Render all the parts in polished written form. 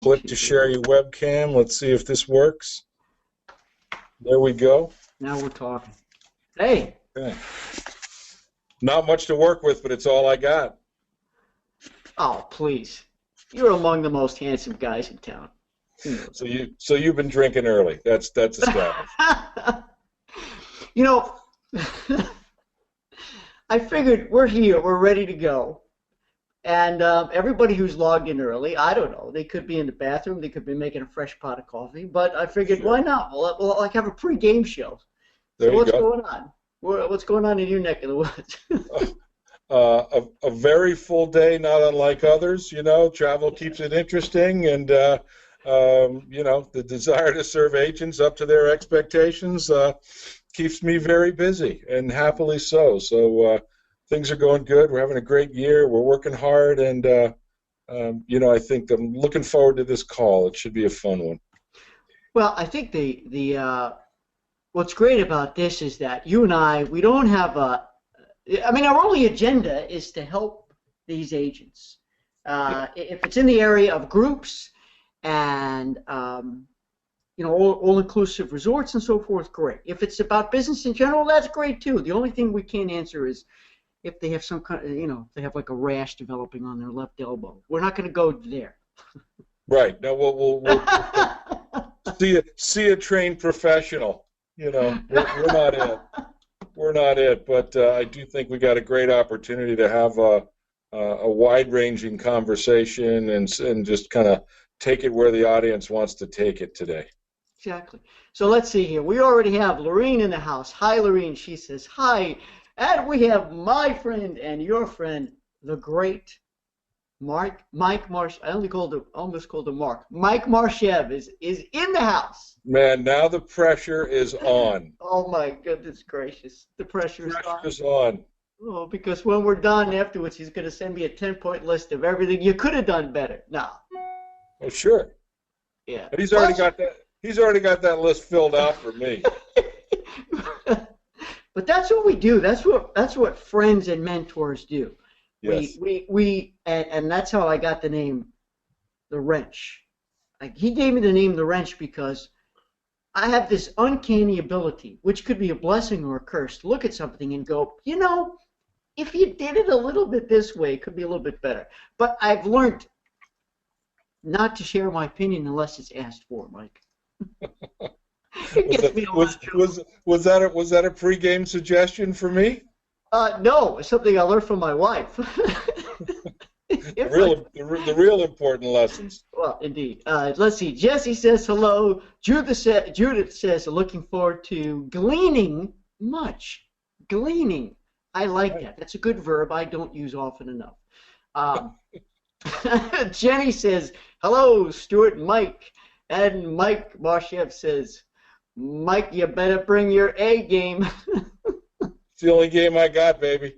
Click to share your webcam. Let's see if this works. There we go. Now we're talking. Hey. Okay. Not much to work with, but it's all I got. Oh, please. You're among the most handsome guys in town. So you've been drinking early. That's established. You know, I figured we're here, we're ready to go, and everybody who's logged in early, I don't know, they could be in the bathroom, they could be making a fresh pot of coffee, but I figured, why not? We'll like have a pre-game show. There so you what's go. going on? What's going on in your neck of the woods? A very full day, not unlike others. You know, travel keeps it interesting, and you know, the desire to serve agents up to their expectations keeps me very busy, and happily so. So things are going good. We're having a great year. We're working hard, and you know, I think I'm looking forward to this call. It should be a fun one. Well, I think what's great about this is that you and we don't have I mean, our only agenda is to help these agents. If it's in the area of groups and you know, all-inclusive resorts and so forth, great. If it's about business in general, that's great too. The only thing we can't answer is if they have some kind of, you know, they have like a rash developing on their left elbow. We're not going to go there. Right. No, we'll see a trained professional. You know, we're not it. We're not it. But I do think we got a great opportunity to have a wide-ranging conversation and just kind of take it where the audience wants to take it today. Exactly. So let's see here. We already have Lorene in the house. Hi, Lorene. She says hi. And we have my friend and your friend, the great Mike Marsh. I almost called him Mark. Mike Marshev is in the house. Man, now the pressure is on. Oh my goodness gracious, the pressure is on. Oh, because when we're done afterwards, he's going to send me a 10-point list of everything you could have done better. No. Oh sure. Yeah. But he's already got that. He's already got that list filled out for me. But that's what we do. That's what friends and mentors do. Yes. And that's how I got the name, the Wrench. He gave me the name the Wrench because I have this uncanny ability, which could be a blessing or a curse, to look at something and go, you know, if you did it a little bit this way, it could be a little bit better. But I've learned not to share my opinion unless it's asked for, Mike. Was that a pre-game suggestion for me? No, it's something I learned from my wife. The real important lessons. Well, indeed. Let's see. Jesse says hello. Judith says looking forward to gleaning much. Gleaning. I like that. That's a good verb I don't use often enough. Jenny says hello, Stuart and Mike. And Mike Marshev says, Mike, you better bring your A game. It's the only game I got, baby.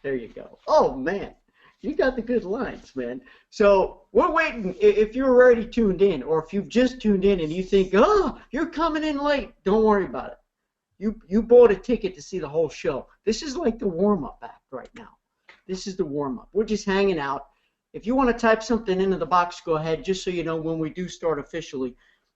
There you go. Oh, man. You got the good lines, man. So we're waiting. If you're already tuned in, or if you've just tuned in and you think, oh, you're coming in late, don't worry about it. You bought a ticket to see the whole show. This is like the warm-up act right now. This is the warm-up. We're just hanging out. If you want to type something into the box, go ahead, just so you know when we do start officially.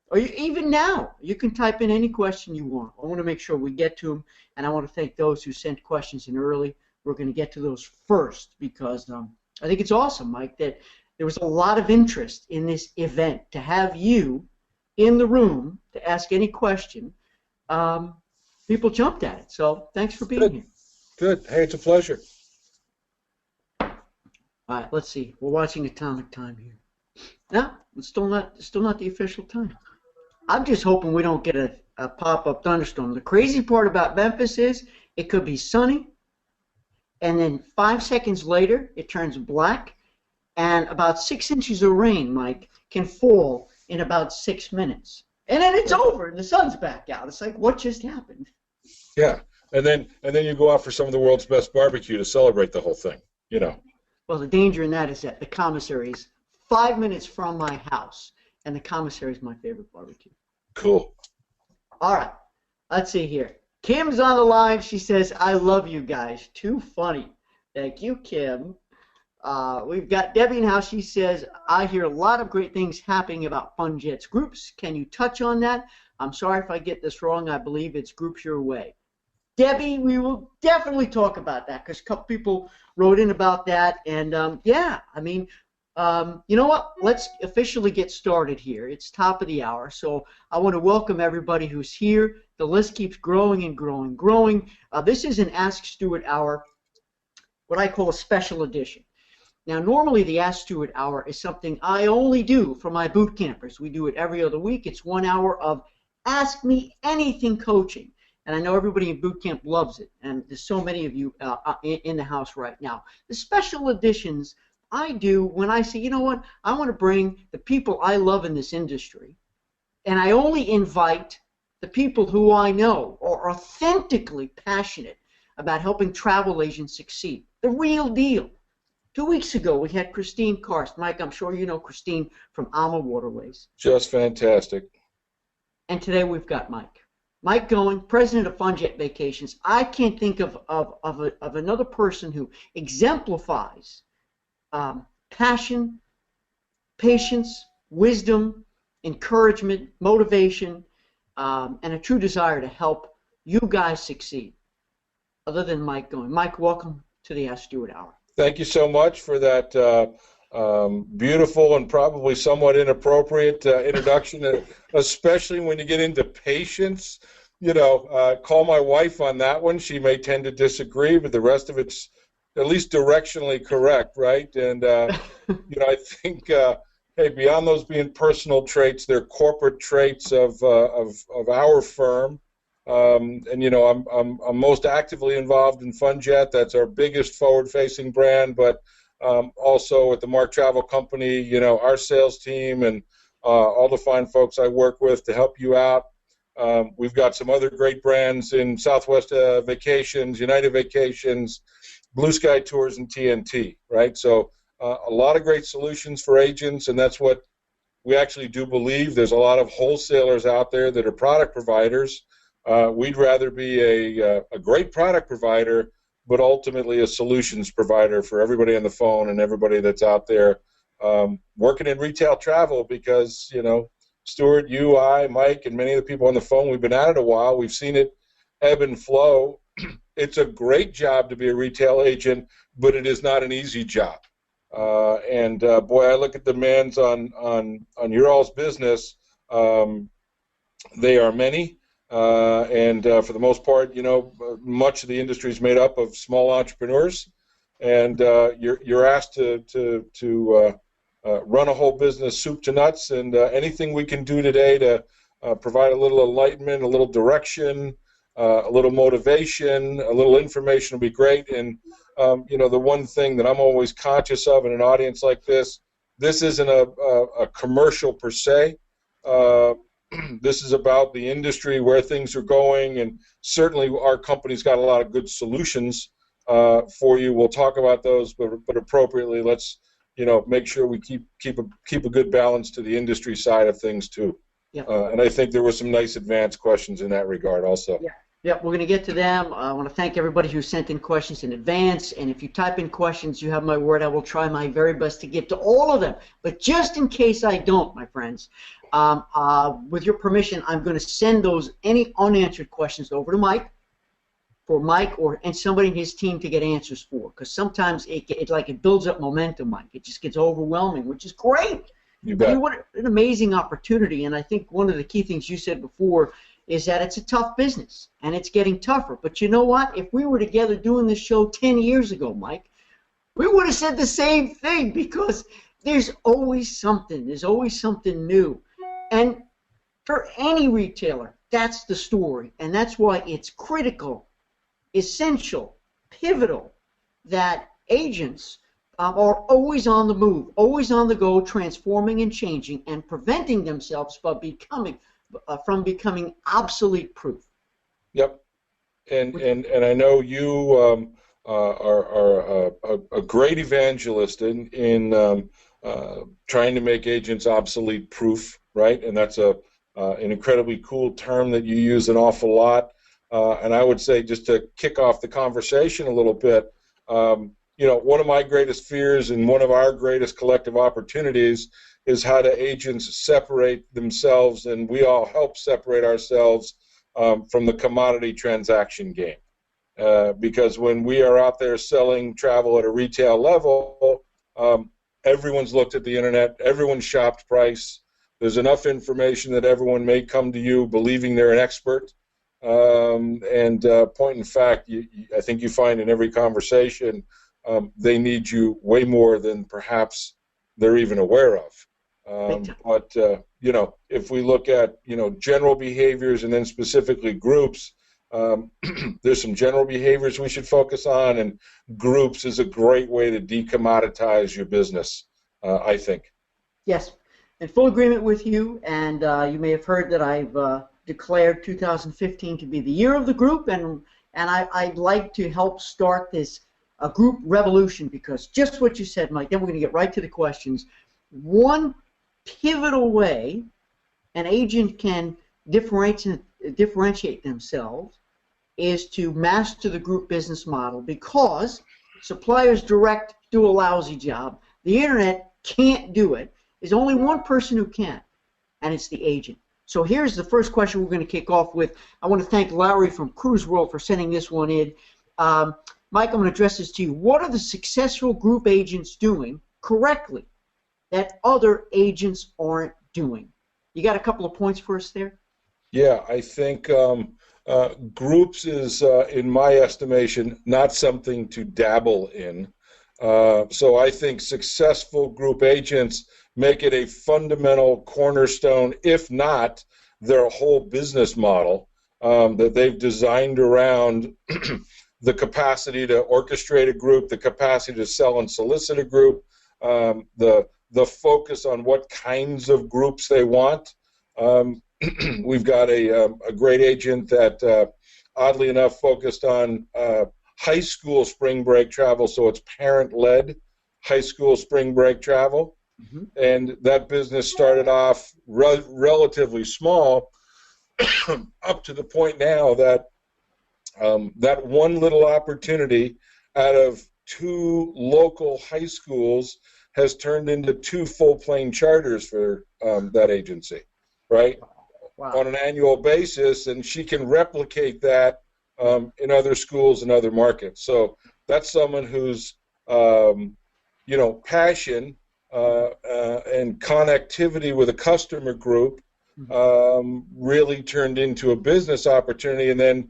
Or even now, you can type in any question you want. I want to make sure we get to them, and I want to thank those who sent questions in early. We're going to get to those first because I think it's awesome, Mike, that there was a lot of interest in this event. To have you in the room to ask any question, people jumped at it. So thanks for being here. Good. Hey, it's a pleasure. All right, let's see. We're watching Atomic Time here. No, it's still not the official time. I'm just hoping we don't get a pop-up thunderstorm. The crazy part about Memphis is it could be sunny, and then 5 seconds later it turns black, and about 6 inches of rain, Mike, can fall in about 6 minutes. And then it's over, and the sun's back out. It's like, what just happened? Yeah, and then you go out for some of the world's best barbecue to celebrate the whole thing, you know. Well, the danger in that is that the commissary is 5 minutes from my house, and the commissary is my favorite barbecue. Cool. All right, let's see here. Kim's on the line. She says, I love you guys. Too funny. Thank you, Kim. We've got Debbie in house. She says, I hear a lot of great things happening about FunJet's groups. Can you touch on that? I'm sorry if I get this wrong. I believe it's Groups Your Way. Debbie, we will definitely talk about that because a couple people wrote in about that. And, yeah, I mean, you know what? Let's officially get started here. It's top of the hour, so I want to welcome everybody who's here. The list keeps growing and growing and growing. This is an Ask Stuart Hour, what I call a special edition. Now, normally the Ask Stuart Hour is something I only do for my boot campers. We do it every other week. It's 1 hour of Ask Me Anything coaching. And I know everybody in boot camp loves it, and there's so many of you in the house right now. The special editions I do when I say, you know what, I want to bring the people I love in this industry, and I only invite the people who I know are authentically passionate about helping travel agents succeed. The real deal. 2 weeks ago, we had Christine Karst. Mike, I'm sure you know Christine from Alma Waterways. Just fantastic. And today we've got Mike. Mike Goen, president of FunJet Vacations. I can't think of another person who exemplifies passion, patience, wisdom, encouragement, motivation, and a true desire to help you guys succeed, other than Mike Goen. Mike, welcome to the Ask Stuart Hour. Thank you so much for that beautiful and probably somewhat inappropriate introduction, especially when you get into patience. You know, call my wife on that one. She may tend to disagree, but the rest of it's at least directionally correct, right? And, you know, I think, hey, beyond those being personal traits, they're corporate traits of our firm. And you know, I'm most actively involved in FunJet. That's our biggest forward-facing brand, but also at the Mark Travel Company, you know, our sales team and all the fine folks I work with to help you out. We've got some other great brands in Southwest Vacations, United Vacations, Blue Sky Tours, and TNT, right? So a lot of great solutions for agents, and that's what we actually do believe. There's a lot of wholesalers out there that are product providers. We'd rather be a great product provider, but ultimately a solutions provider for everybody on the phone and everybody that's out there working in retail travel because, you know, Stuart, you, I, Mike, and many of the people on the phone, we've been at it a while. We've seen it ebb and flow. It's a great job to be a retail agent, but it is not an easy job. Boy, I look at demands on your all's business. They are many. For the most part, you know, much of the industry is made up of small entrepreneurs, and you're asked to run a whole business soup to nuts. And anything we can do today to provide a little enlightenment, a little direction, a little motivation, a little information will be great. And you know, the one thing that I'm always conscious of in an audience like this isn't a commercial per se. This is about the industry, where things are going, and certainly our company's got a lot of good solutions for you. We'll talk about those, but appropriately, let's, you know, make sure we keep a good balance to the industry side of things too. Yeah. And I think there were some nice advanced questions in that regard also. Yeah. Yeah, we're going to get to them. I want to thank everybody who sent in questions in advance, and if you type in questions, you have my word, I will try my very best to get to all of them. But just in case I don't, my friends, with your permission, I'm going to send any unanswered questions over to Mike, for Mike and somebody in his team to get answers for, because sometimes it builds up momentum, Mike. It just gets overwhelming, which is great. You bet. I mean, what an amazing opportunity, and I think one of the key things you said before is that it's a tough business, and it's getting tougher. But you know what? If we were together doing this show 10 years ago, Mike, we would have said the same thing, because there's always something. There's always something new. And for any retailer, that's the story, and that's why it's critical, essential, pivotal that agents are always on the move, always on the go, transforming and changing, and preventing themselves from becoming obsolete proof. Yep. And I know you are a great evangelist in trying to make agents obsolete proof, right? And that's an incredibly cool term that you use an awful lot. And I would say, just to kick off the conversation a little bit, one of my greatest fears and one of our greatest collective opportunities is how do agents separate themselves, and we all help separate ourselves from the commodity transaction game. Because when we are out there selling travel at a retail level, everyone's looked at the internet, everyone's shopped price. There's enough information that everyone may come to you believing they're an expert. Point in fact, I think you find in every conversation they need you way more than perhaps they're even aware of. If we look at general behaviors and then specifically groups, there's some general behaviors we should focus on, and groups is a great way to decommoditize your business, I think. Yes, in full agreement with you, and you may have heard that I've declared 2015 to be the year of the group, and I'd like to help start this group revolution, because just what you said, Mike, then we're going to get right to the questions. One pivotal way an agent can differentiate themselves is to master the group business model, because suppliers direct do a lousy job. The internet can't do it. There's only one person who can, and it's the agent. So here's the first question we're going to kick off with. I want to thank Larry from Cruise World for sending this one in. Mike, I'm going to address this to you. What are the successful group agents doing correctly that other agents aren't doing? You got a couple of points for us there? Yeah, I think groups is, in my estimation, not something to dabble in. So I think successful group agents make it a fundamental cornerstone, if not their whole business model, that they've designed around the capacity to orchestrate a group, the capacity to sell and solicit a group, the focus on what kinds of groups they want. We've got a great agent that, oddly enough, focused on high school spring break travel, so it's parent-led high school spring break travel. Mm-hmm. And that business started off relatively small up to the point now that that one little opportunity out of 2 local high schools has turned into 2 full-plane charters for that agency, right? Wow. On an annual basis, and she can replicate that in other schools and other markets. So that's someone whose passion and connectivity with a customer group really turned into a business opportunity, and then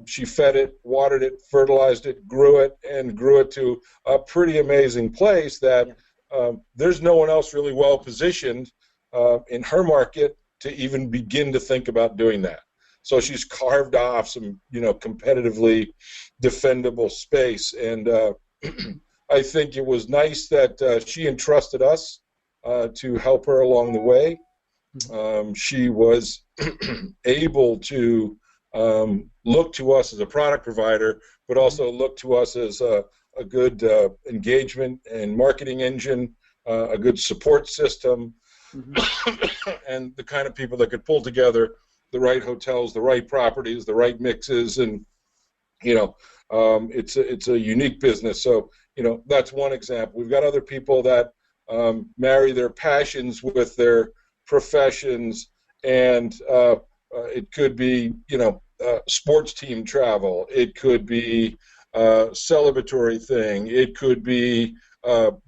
she fed it, watered it, fertilized it, grew it to a pretty amazing place that there's no one else really well positioned in her market to even begin to think about doing that. So she's carved off some, competitively defendable space, and I think it was nice that she entrusted us to help her along the way. She was able to look to us as a product provider, but also look to us as a good engagement and marketing engine, a good support system, and the kind of people that could pull together the right hotels, the right properties, the right mixes, and it's a unique business. So that's one example. We've got other people that marry their passions with their professions, and it could be sports team travel. It could be celebratory thing. It could be the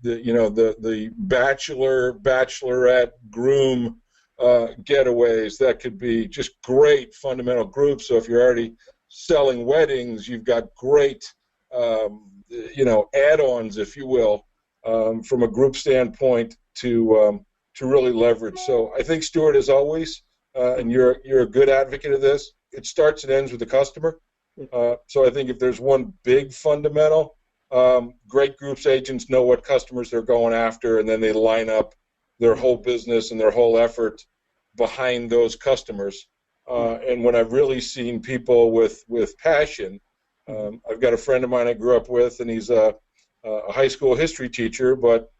bachelorette groom getaways. That could be just great fundamental groups. So if you're already selling weddings, you've got great add-ons, if you will, from a group standpoint to really leverage. So I think, Stuart, as always, and you're a good advocate of this, it starts and ends with the customer. So I think if there's one big fundamental, great groups agents know what customers they're going after, and then they line up their whole business and their whole effort behind those customers. And when I've really seen people with passion, I've got a friend of mine I grew up with, and he's a high school history teacher, but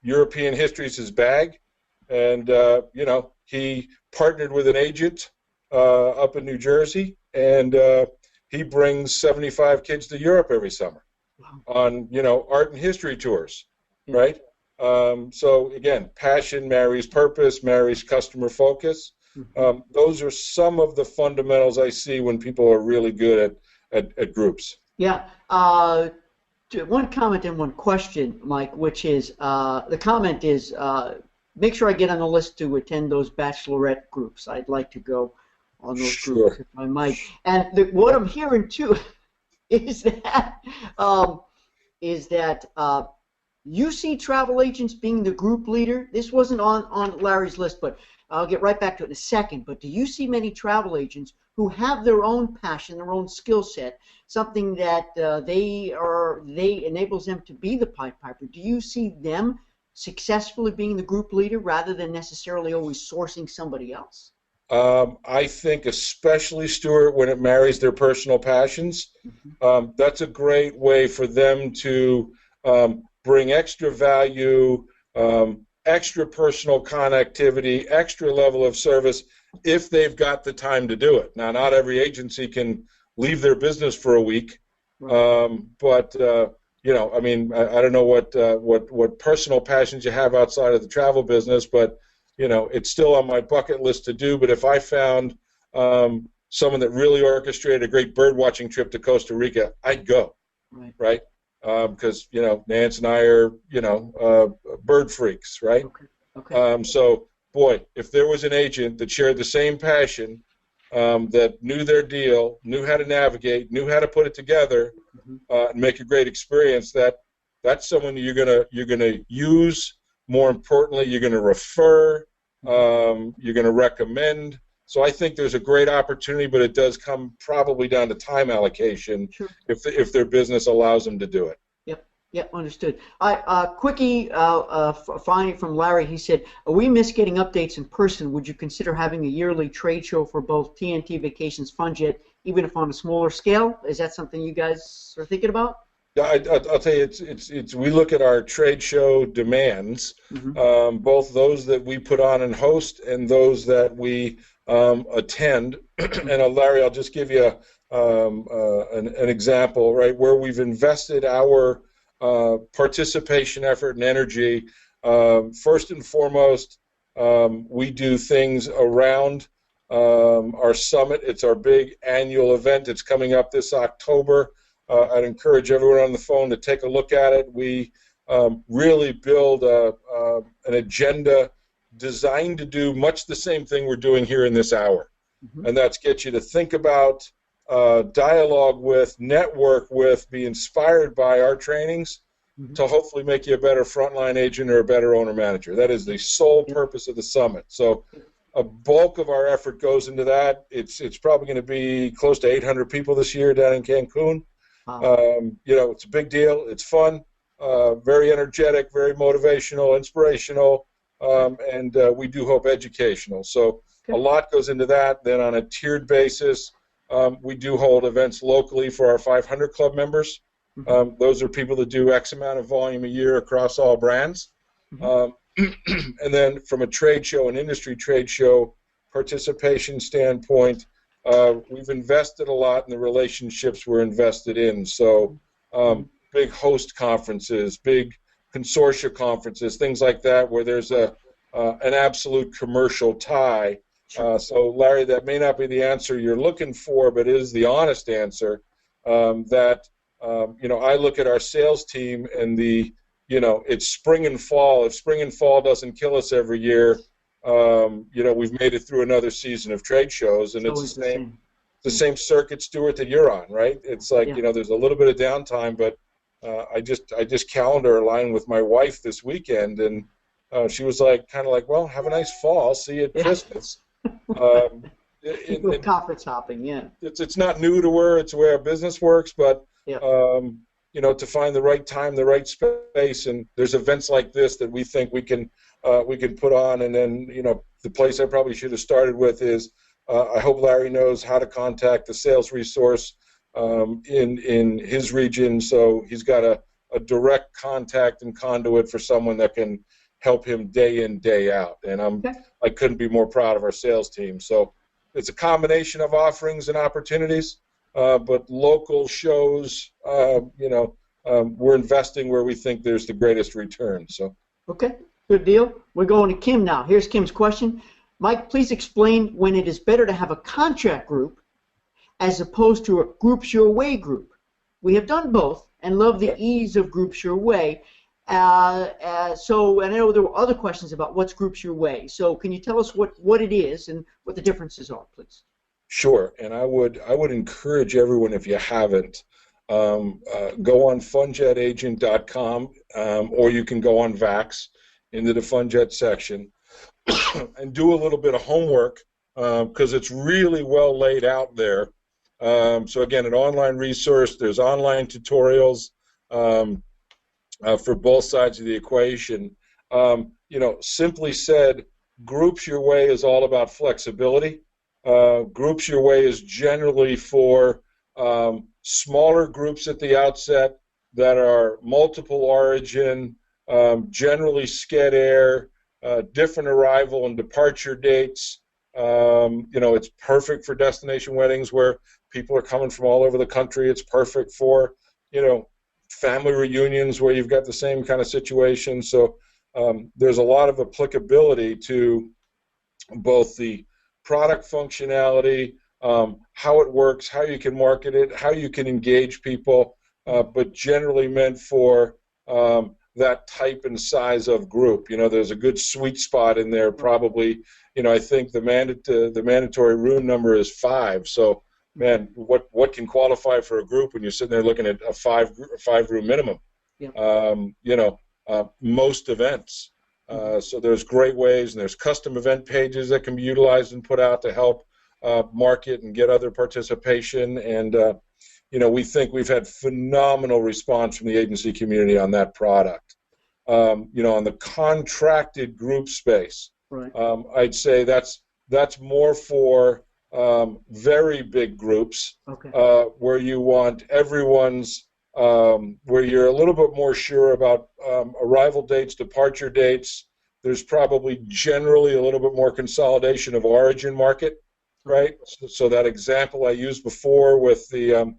European history is his bag, and he partnered with an agent up in New Jersey, and he brings 75 kids to Europe every summer. on art and history tours, Yeah. right? So again, passion marries purpose, marries customer focus. Those are some of the fundamentals I see when people are really good at groups. Yeah. One comment and one question, Mike, which is the comment is make sure I get on the list to attend those bachelorette groups. I'd like to go on those groups Sure. if I might. And what I'm hearing too is um, that you see travel agents being the group leader. This wasn't on Larry's list, but I'll get right back to it in a second. But do you see many travel agents who have their own passion, their own skill set, something that they enables them to be the Pied Piper? Do you see them successfully being the group leader rather than necessarily always sourcing somebody else? I think especially, Stuart, when it marries their personal passions, that's a great way for them to bring extra value, extra personal connectivity, extra level of service if they've got the time to do it. Now, not every agency can leave their business for a week, but I mean, I don't know what personal passions you have outside of the travel business, but it's still on my bucket list to do. But if I found someone that really orchestrated a great bird watching trip to Costa Rica, I'd go, right? Because Nance and I are bird freaks, right? Okay. So boy, if there was an agent that shared the same passion, that knew their deal, knew how to navigate, knew how to put it together, and make a great experience, that's someone you're gonna use. More importantly, you're gonna refer, you're gonna recommend. So I think there's a great opportunity, but it does come probably down to time allocation if their business allows them to do it. Yep, understood. Quickie, finding from Larry, he said, we miss getting updates in person. Would you consider having a yearly trade show for both TNT Vacations FunJet, even if on a smaller scale? Is that something you guys are thinking about? I'll tell you, it's. We look at our trade show demands, both those that we put on and host, and those that we attend. And Larry, I'll just give you an example, right, where we've invested our participation effort and energy. First and foremost, we do things around our summit. It's our big annual event. It's coming up this October. I'd encourage everyone on the phone to take a look at it. We really build an agenda designed to do much the same thing we're doing here in this hour, and that's get you to think about, dialogue with, network with, be inspired by our trainings to hopefully make you a better frontline agent or a better owner-manager. That is the sole purpose of the summit. So a bulk of our effort goes into that. It's probably going to be close to 800 people this year down in Cancun. It's a big deal. It's fun, very energetic, very motivational, inspirational, and we do hope educational. So a lot goes into that. Then on a tiered basis, we do hold events locally for our 500 Club members. Those are people that do X amount of volume a year across all brands. And then from a trade show, an industry trade show participation standpoint, we've invested a lot in the relationships we're invested in. So big host conferences, big consortia conferences, things like that, where there's an absolute commercial tie. So Larry, that may not be the answer you're looking for, but it is the honest answer. I look at our sales team and it's spring and fall. If spring and fall doesn't kill us every year, we've made it through another season of trade shows, and it's the same circuit, Stuart, that you're on, right? It's like there's a little bit of downtime, but I just calendar aligned with my wife this weekend, and she was kind of like, well, have a nice fall. I'll see you at Christmas. Conference hopping, It's not new to her. It's the way our business works, but to find the right time, the right space, and there's events like this that we think we can put on. And then the place I probably should have started with is I hope Larry knows how to contact the sales resource in his region, so he's got a direct contact and conduit for someone that can help him day in, day out. And I couldn't be more proud of our sales team. So it's a combination of offerings and opportunities, but local shows, we're investing where we think there's the greatest return. So. Okay, good deal. We're going to Kim now. Here's Kim's question. Mike, please explain when it is better to have a contract group as opposed to a Groups Your Way group. We have done both and love the ease of Groups Your Way. So I know there were other questions about what's Groups Your Way. So can you tell us what it is and what the differences are, please? Sure, and I would encourage everyone, if you haven't, go on funjetagent.com, or you can go on Vax into the Funjet section and do a little bit of homework, because it's really well laid out there. So again, an online resource. There's online tutorials for both sides of the equation. Simply said, Groups Your Way is all about flexibility. Groups Your Way is generally for smaller groups at the outset that are multiple origin, generally sked air, different arrival and departure dates. It's perfect for destination weddings where people are coming from all over the country. It's perfect for, family reunions where you've got the same kind of situation. So there's a lot of applicability to both the product functionality, how it works, how you can market it, how you can engage people, but generally meant for that type and size of group. There's a good sweet spot in there. Probably, I think the mandatory room number is 5. So, man, what can qualify for a group when you're sitting there looking at a 5-room minimum? Yeah. Most events. So there's great ways, and there's custom event pages that can be utilized and put out to help market and get other participation. And we think we've had phenomenal response from the agency community on that product. On the contracted group space, right. I'd say that's more for very big groups, okay. Where you want everyone's, where you're a little bit more sure about arrival dates, departure dates. There's probably generally a little bit more consolidation of origin market, right? So that example I used before with the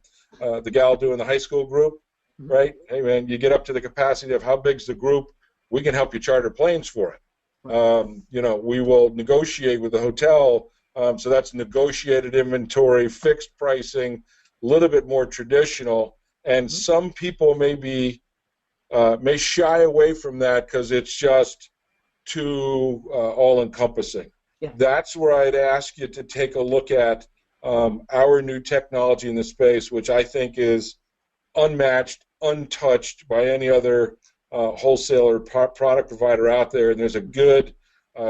gal doing the high school group, right? Hey, man, you get up to the capacity of how big's the group, we can help you charter planes for it. We will negotiate with the hotel, so that's negotiated inventory, fixed pricing, a little bit more traditional. And some people may shy away from that because it's just too all-encompassing. Yeah. That's where I'd ask you to take a look at our new technology in the space, which I think is unmatched, untouched by any other wholesaler product provider out there. And there's a good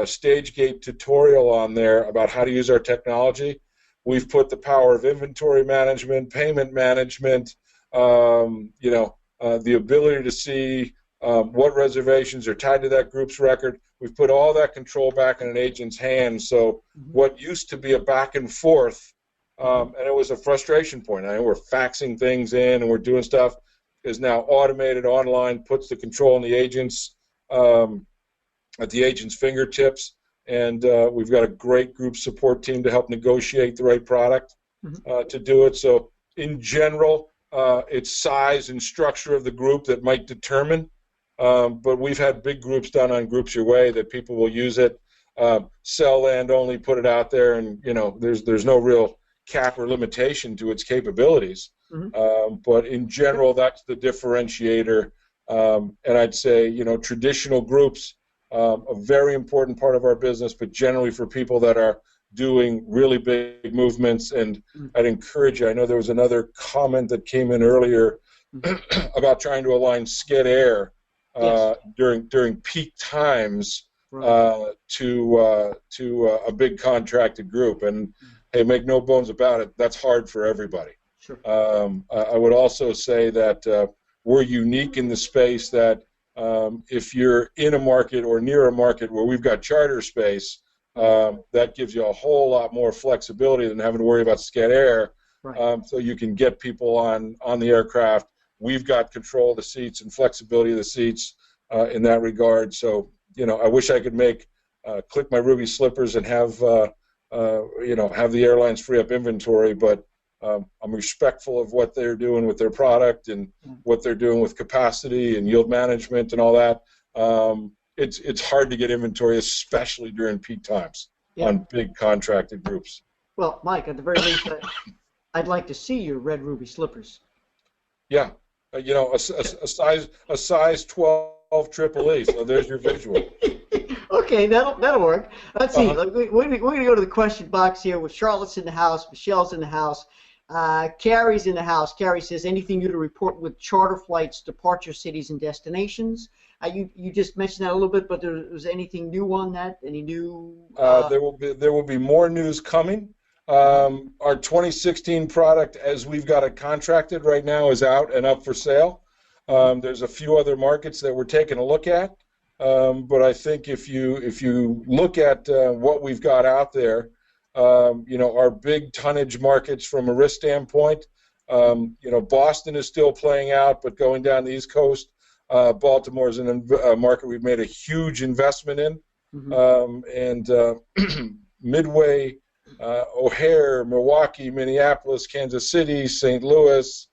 stage-gate tutorial on there about how to use our technology. We've put the power of inventory management, payment management, the ability to see what reservations are tied to that group's record. We've put all that control back in an agent's hands. So what used to be a back and forth, and it was a frustration point. I mean, we're faxing things in and we're doing stuff, is now automated online, puts the control in the agents at the agent's fingertips. And we've got a great group support team to help negotiate the right product to do it. So in general, it's size and structure of the group that might determine, but we've had big groups done on Groups Your Way that people will use it, sell land only, put it out there, and there's no real cap or limitation to its capabilities. But in general, that's the differentiator. And I'd say traditional groups, a very important part of our business, but generally for people that are doing really big movements. And I'd encourage you, I know there was another comment that came in earlier about trying to align skid air during peak times to a big contracted group. And hey, make no bones about it, that's hard for everybody. Sure. I would also say that we're unique in the space that if you're in a market or near a market where we've got charter space, that gives you a whole lot more flexibility than having to worry about sked air. Right. So you can get people on the aircraft. We've got control of the seats and flexibility of the seats in that regard. So I wish I could click my ruby slippers and have the airlines free up inventory, but I'm respectful of what they're doing with their product and what they're doing with capacity and yield management and all that. It's hard to get inventory, especially during peak times on big contracted groups. Well, Mike, at the very least, I'd like to see your red ruby slippers. Yeah, you know, a size 12 triple E. So there's your visual. Okay, that'll work. Let's see. We're going to go to the question box here with Charlotte's in the house, Michelle's in the house, Carrie's in the house. Carrie says, anything new to report with charter flights, departure cities, and destinations? You just mentioned that a little bit, but was anything new on that? Any new? There will be more news coming. Our 2016 product, as we've got it contracted right now, is out and up for sale. There's a few other markets that we're taking a look at. But I think if you look at what we've got out there, you know, our big tonnage markets from a risk standpoint, you know, Boston is still playing out, but going down the East Coast, Baltimore is a market we've made a huge investment in, and Midway, O'Hare, Milwaukee, Minneapolis, Kansas City, St. Louis,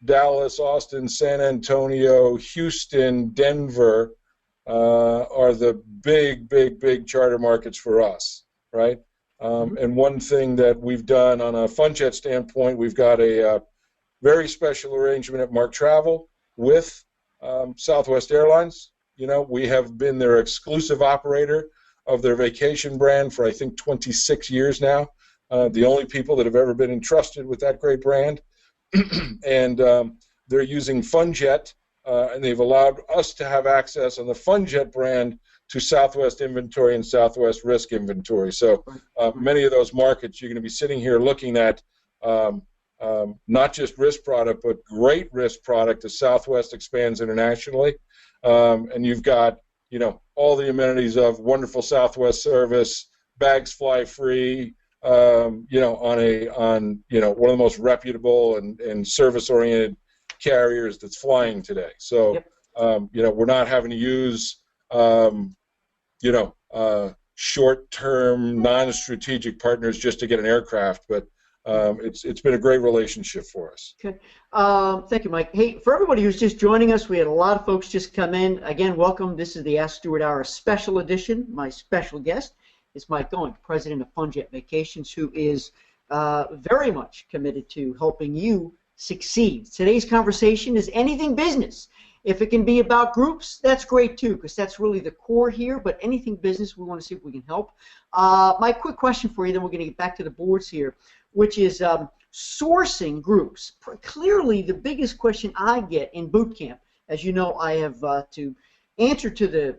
Dallas, Austin, San Antonio, Houston, Denver. Are the big charter markets for us, right? And one thing that we've done on a FunJet standpoint, we've got a very special arrangement at Mark Travel with Southwest Airlines. You know, we have been their exclusive operator of their vacation brand for, I think, 26 years now. The only people that have ever been entrusted with that great brand. And they're using FunJet. And they've allowed us to have access on the FunJet brand to Southwest inventory and Southwest risk inventory. So many of those markets, you're going to be sitting here looking at not just risk product, but great risk product as Southwest expands internationally. And you've got, you know, all the amenities of wonderful Southwest service, bags fly free, you know, on you know, one of the most reputable and service-oriented carriers that's flying today. So, you know, we're not having to use, you know, short-term, non-strategic partners just to get an aircraft, but it's been a great relationship for us. Okay. Thank you, Mike. Hey, for everybody who's just joining us, we had a lot of folks just come in. Again, welcome. This is the Ask Stuart Hour special edition. My special guest is Mike Owen, president of FunJet Vacations, who is very much committed to helping you succeed. Today's conversation is anything business. If it can be about groups, that's great too, because that's really the core here, but anything business, we want to see if we can help. My quick question for you, then we're going to get back to the boards here, which is sourcing groups. Clearly, the biggest question I get in boot camp, as you know, I have to answer to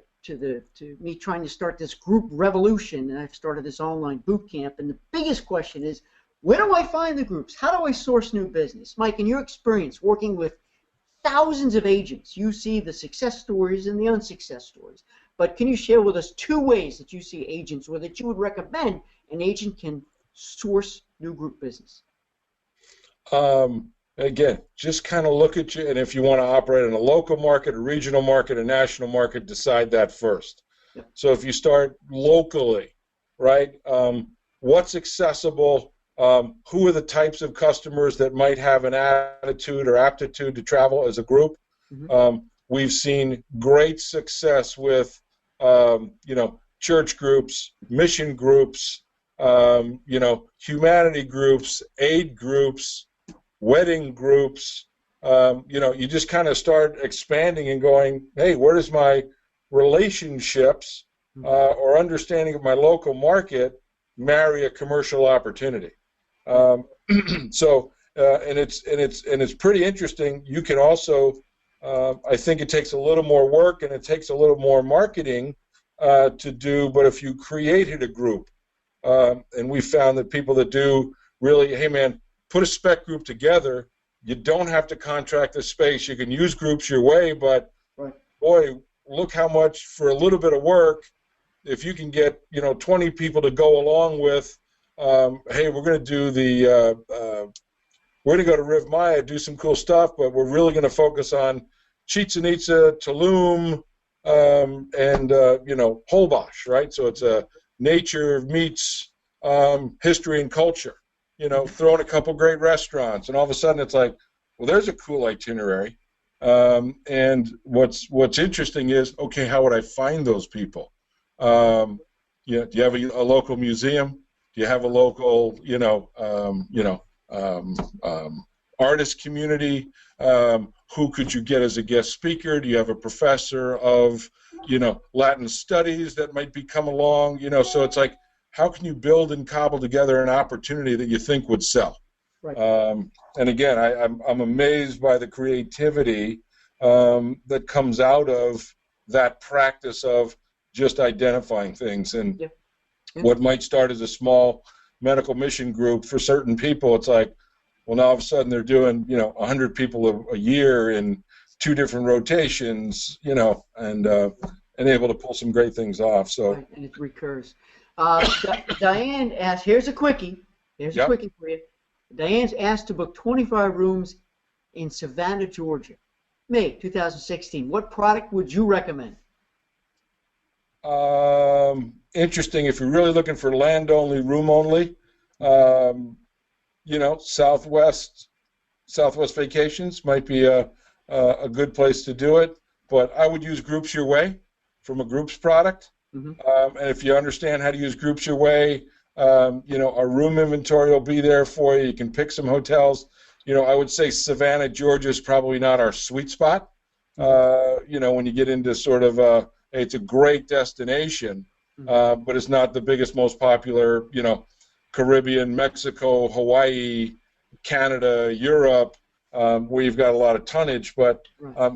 me trying to start this group revolution, and I've started this online boot camp, and the biggest question is, where do I find the groups? How do I source new business? Mike, in your experience working with thousands of agents, you see the success stories and the unsuccess stories. But can you share with us 2 ways that you see agents, or that you would recommend an agent can source new group business? Again, just kind of look at you, and if you want to operate in a local market, a regional market, a national market, decide that first. Yep. So if you start locally, right, what's accessible? Who are the types of customers that might have an attitude or aptitude to travel as a group? We've seen great success with, you know, church groups, mission groups, you know, humanity groups, aid groups, wedding groups. You know, you just kind of start expanding and going, hey, where does my relationships or understanding of my local market marry a commercial opportunity? So, and it's pretty interesting. You can also, I think it takes a little more work and it takes a little more marketing to do. But if you created a group, and we found that people that do really, hey man, put a spec group together. You don't have to contract the space. You can use groups your way, but boy, look how much for a little bit of work. If you can get 20 people to go along with. Hey, we're going to do we're going to go to Riv Maya, do some cool stuff, but we're really going to focus on Chichen Itza, Tulum, and Holbox, right? So it's a nature meets history and culture, throwing a couple great restaurants, and all of a sudden it's like, well, there's a cool itinerary. And what's interesting is, okay, how would I find those people? Do you have a local museum? Do you have a local, artist community? Who could you get as a guest speaker? Do you have a professor of, Latin studies that might be come along? So it's like, how can you build and cobble together an opportunity that you think would sell? Right. And again, I'm amazed by the creativity that comes out of that practice of just identifying things. And what might start as a small medical mission group for certain people, it's like, well, now all of a sudden they're doing, 100 people a year in 2 different rotations, and able to pull some great things off. So, right, and it recurs. Diane asked, here's a quickie. Here's a quickie for you. Diane's asked to book 25 rooms in Savannah, Georgia, May 2016. What product would you recommend? Interesting. If you're really looking for land only, room only, Southwest Vacations might be a good place to do it. But I would use Groups Your Way from a Groups product. And if you understand how to use Groups Your Way, our room inventory will be there for you. You can pick some hotels. I would say Savannah, Georgia is probably not our sweet spot. When you get into sort of it's a great destination, but it's not the biggest, most popular, Caribbean, Mexico, Hawaii, Canada, Europe, where you've got a lot of tonnage. But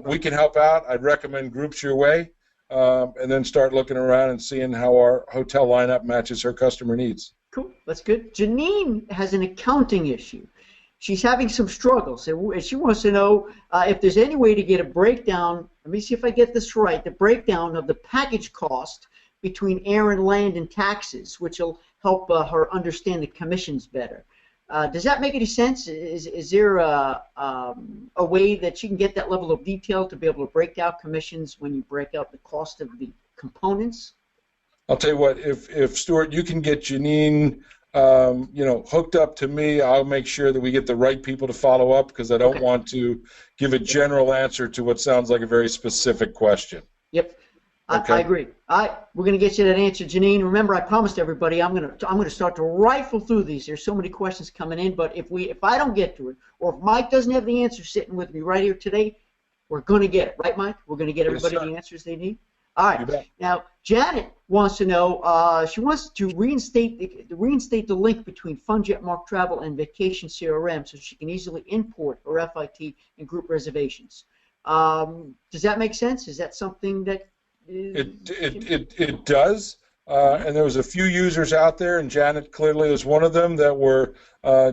we can help out. I'd recommend Groups Your Way, and then start looking around and seeing how our hotel lineup matches her customer needs. Cool. That's good. Janine has an accounting issue. She's having some struggles, and she wants to know if there's any way to get a breakdown. Let me see if I get this right. The breakdown of the package cost between air and land and taxes, which will help her understand the commissions better. Does that make any sense? Is there a way that she can get that level of detail to be able to break out commissions when you break out the cost of the components? I'll tell you what, if Stuart, you can get Janine hooked up to me, I'll make sure that we get the right people to follow up, because I don't want to give a general answer to what sounds like a very specific question. Yep, I agree. We're going to get you that answer, Janine. Remember, I promised everybody I'm going to start to rifle through these. There's so many questions coming in, but if I don't get to it, or if Mike doesn't have the answer sitting with me right here today, we're going to get it, right, Mike? We're going to get everybody the answers they need. All right. Now, Janet wants to know. She wants to reinstate the link between FunJet Mark Travel and Vacation CRM, so she can easily import her FIT and group reservations. Does that make sense? Is that something that? It does. And there was a few users out there, and Janet clearly was one of them, that were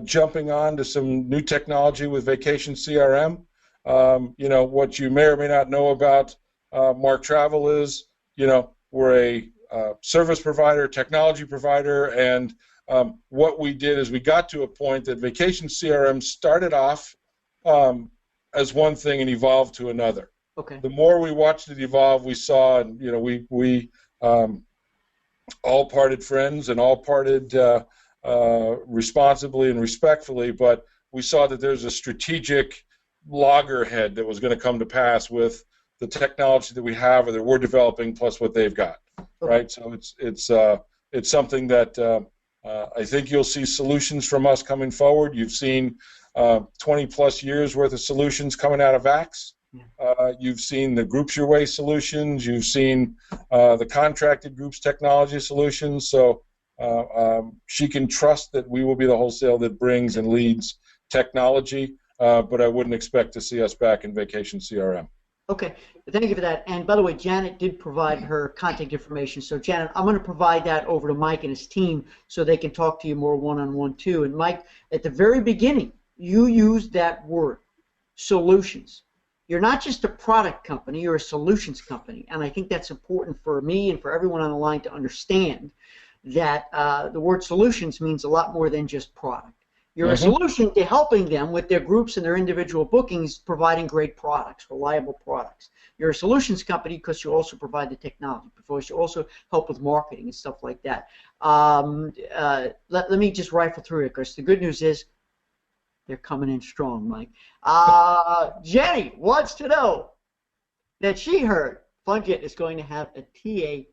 jumping on to some new technology with Vacation CRM. What you may or may not know about Mark Travel is, we're a service provider, technology provider, and what we did is we got to a point that Vacation CRM started off as one thing and evolved to another. Okay. The more we watched it evolve, we saw, and we all parted friends and all parted responsibly and respectfully, but we saw that there's a strategic loggerhead that was going to come to pass with the technology that we have or that we're developing plus what they've got, right? So it's something that I think you'll see solutions from us coming forward. You've seen 20-plus years worth of solutions coming out of VAX. You've seen the Groups Your Way solutions. You've seen the contracted groups technology solutions. So she can trust that we will be the wholesale that brings and leads technology, but I wouldn't expect to see us back in Vacation CRM. Okay, thank you for that. And by the way, Janet did provide her contact information. So Janet, I'm going to provide that over to Mike and his team so they can talk to you more one-on-one too. And Mike, at the very beginning, you used that word, solutions. You're not just a product company, you're a solutions company. And I think that's important for me and for everyone on the line to understand that the word solutions means a lot more than just product. You're a solution to helping them with their groups and their individual bookings, providing great products, reliable products. You're a solutions company because you also provide the technology, because you also help with marketing and stuff like that. Let me just rifle through it, because the good news is they're coming in strong, Mike. Jenny wants to know that she heard Funjet is going to have a TA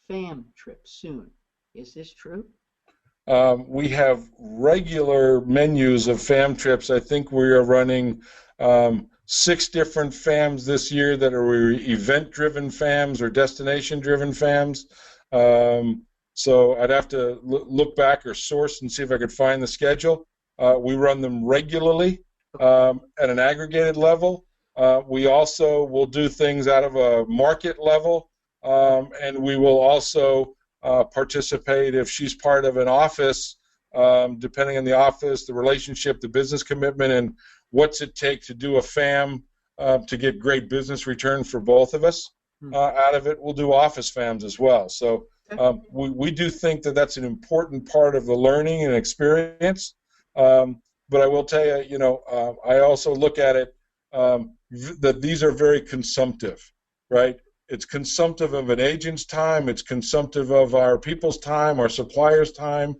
fam trip soon. Is this true? We have regular menus of FAM trips. I think we are running 6 different FAMs this year that are event-driven FAMs or destination-driven FAMs. So I'd have to look back or source and see if I could find the schedule. We run them regularly at an aggregated level. We also will do things out of a market level, and we will also participate if she's part of an office, depending on the office, the relationship, the business commitment, and what's it take to do a FAM to get great business return for both of us. Out of it, we'll do office FAMs as well. So we do think that that's an important part of the learning and experience. But I will tell you, I also look at it that these are very consumptive, right? It's consumptive of an agent's time. It's consumptive of our people's time, our suppliers' time.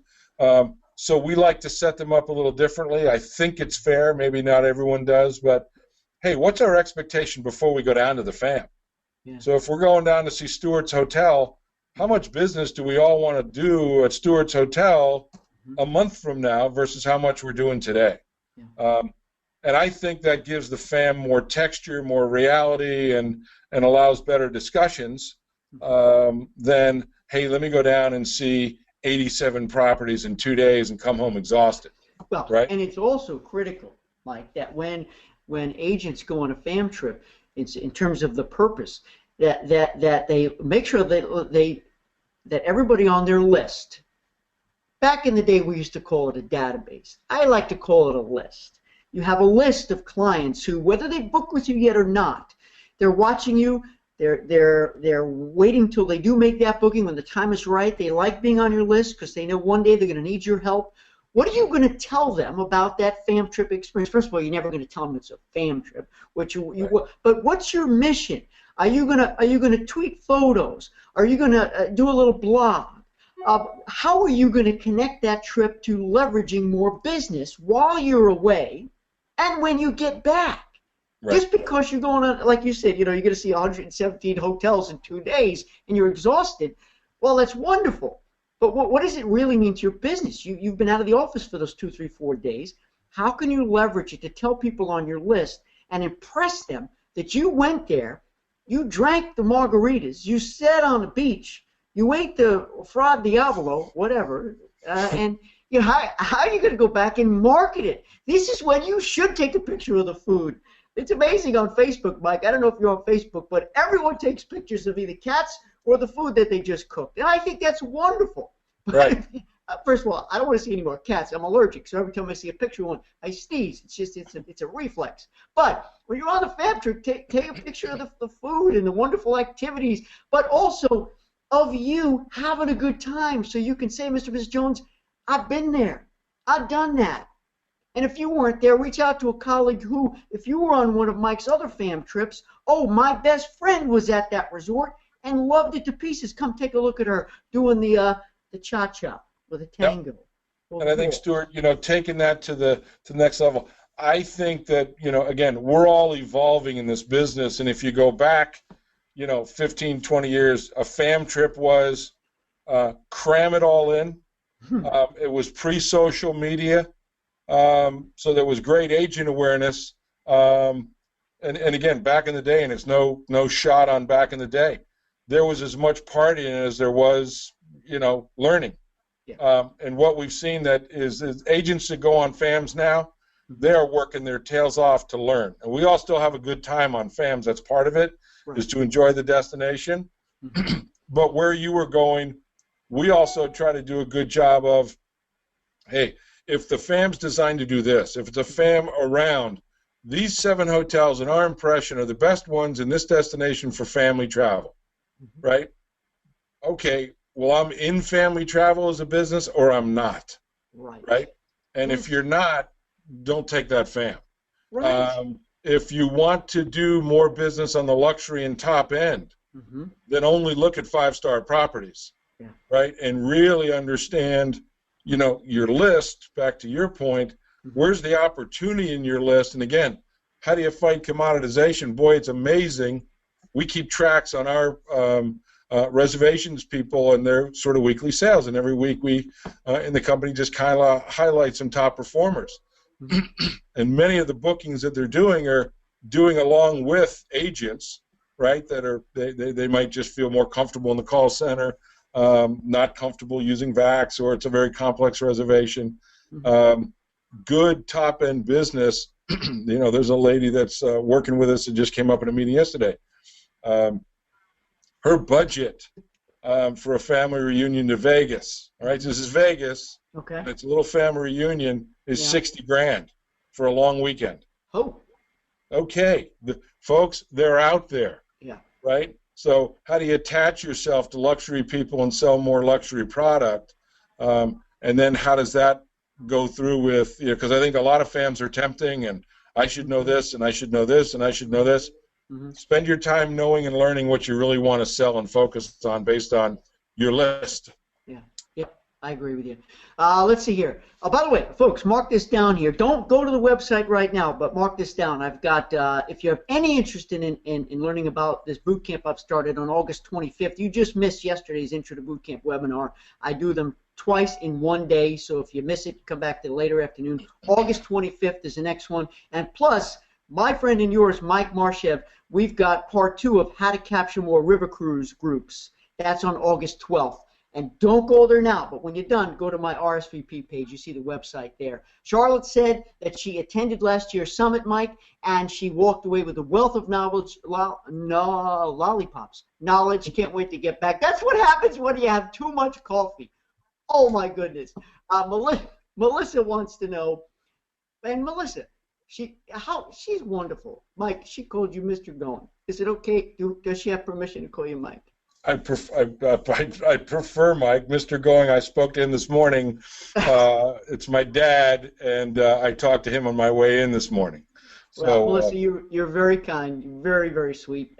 So we like to set them up a little differently. I think it's fair. Maybe not everyone does, but hey, what's our expectation before we go down to the FAM? Yeah. So if we're going down to see Stuart's Hotel, how much business do we all want to do at Stuart's Hotel a month from now versus how much we're doing today? Yeah. And I think that gives the FAM more texture, more reality, and allows better discussions than, hey, let me go down and see 87 properties in 2 days and come home exhausted. Well, right? And it's also critical, Mike, that when agents go on a FAM trip, it's in terms of the purpose, that they make sure that everybody on their list. Back in the day, we used to call it a database. I like to call it a list. You have a list of clients who, whether they book with you yet or not, they're watching you. They're waiting till they do make that booking when the time is right. They like being on your list because they know one day they're going to need your help. What are you going to tell them about that FAM trip experience? First of all, you're never going to tell them it's a FAM trip. But what's your mission? Are you going to tweet photos? Are you going to do a little blog? How are you going to connect that trip to leveraging more business while you're away and when you get back? Right. Just because you're going on, like you said, you're going to see 117 hotels in 2 days and you're exhausted, well, that's wonderful. But what does it really mean to your business? You've been out of the office for those 2, 3, 4 days. How can you leverage it to tell people on your list and impress them that you went there, you drank the margaritas, you sat on the beach, you ate the Fra Diavolo, whatever, and how are you going to go back and market it? This is when you should take a picture of the food. It's amazing on Facebook, Mike. I don't know if you're on Facebook, but everyone takes pictures of either cats or the food that they just cooked. And I think that's wonderful. Right. First of all, I don't want to see any more cats. I'm allergic, so every time I see a picture of one, I sneeze. It's a reflex. But when you're on the FAM trip, take a picture of the food and the wonderful activities, but also of you having a good time, so you can say, Mr. and Mrs. Jones, I've been there. I've done that. And if you weren't there, reach out to a colleague who, if you were on one of Mike's other FAM trips, oh, my best friend was at that resort and loved it to pieces. Come take a look at her doing the cha-cha with a tango. Yep. Well, and I think, Stuart, taking that to the next level, I think that, again, we're all evolving in this business. And if you go back, 15, 20 years, a FAM trip was cram it all in. It was pre-social media. So there was great agent awareness, and again, back in the day, and it's no shot on back in the day, there was as much partying as there was, learning. Yeah. And what we've seen that is agents that go on FAMs now, they are working their tails off to learn, and we all still have a good time on FAMs. That's part of it, right, is to enjoy the destination. Mm-hmm. But where you were going, we also try to do a good job of, hey, if the FAM's designed to do this, if it's a FAM around these 7 hotels, in our impression, are the best ones in this destination for family travel, mm-hmm, right? Okay, well, I'm in family travel as a business or I'm not, right? And if you're not, don't take that fam. Right. If you want to do more business on the luxury and top end, then only look at 5-star properties, right? And really understand, your list, back to your point, where's the opportunity in your list? And again, how do you fight commoditization? Boy, it's amazing. We keep tracks on our reservations people and their sort of weekly sales, and every week we in the company just kind of highlight some top performers. And many of the bookings that they're doing are doing along with agents, right, that are they might just feel more comfortable in the call center, not comfortable using VAX, or it's a very complex reservation. Good top-end business. There's a lady that's working with us that just came up in a meeting yesterday. Her budget for a family reunion to Vegas, all right, this is Vegas, and it's a little family reunion, is $60,000 for a long weekend. Oh. Okay, folks, they're out there. Yeah. Right? So how do you attach yourself to luxury people and sell more luxury product? And then how does that go through with, because I think a lot of fans are tempting, and I should know this, and I should know this, and I should know this. Spend your time knowing and learning what you really want to sell and focus on based on your list. I agree with you. Let's see here. By the way, folks, mark this down here. Don't go to the website right now, but mark this down. I've got, if you have any interest in learning about this boot camp I've started on August 25th, you just missed yesterday's Intro to Boot Camp webinar. I do them twice in one day, so if you miss it, come back to the later afternoon. August 25th is the next one. And plus, my friend and yours, Mike Marshev, we've got part 2 of how to capture more river cruise groups. That's on August 12th. And don't go there now, but when you're done, go to my RSVP page. You see the website there. Charlotte said that she attended last year's summit, Mike, and she walked away with a wealth of knowledge, lollipops. Knowledge, can't wait to get back. That's what happens when you have too much coffee. Oh, my goodness. Melissa wants to know, and Melissa, she's wonderful. Mike, she called you Mr. Going. Is it okay? Does she have permission to call you Mike? I prefer Mike. Mr. Going, I spoke to him this morning. It's my dad, and I talked to him on my way in this morning. Well, Melissa, you're very kind, very, very sweet.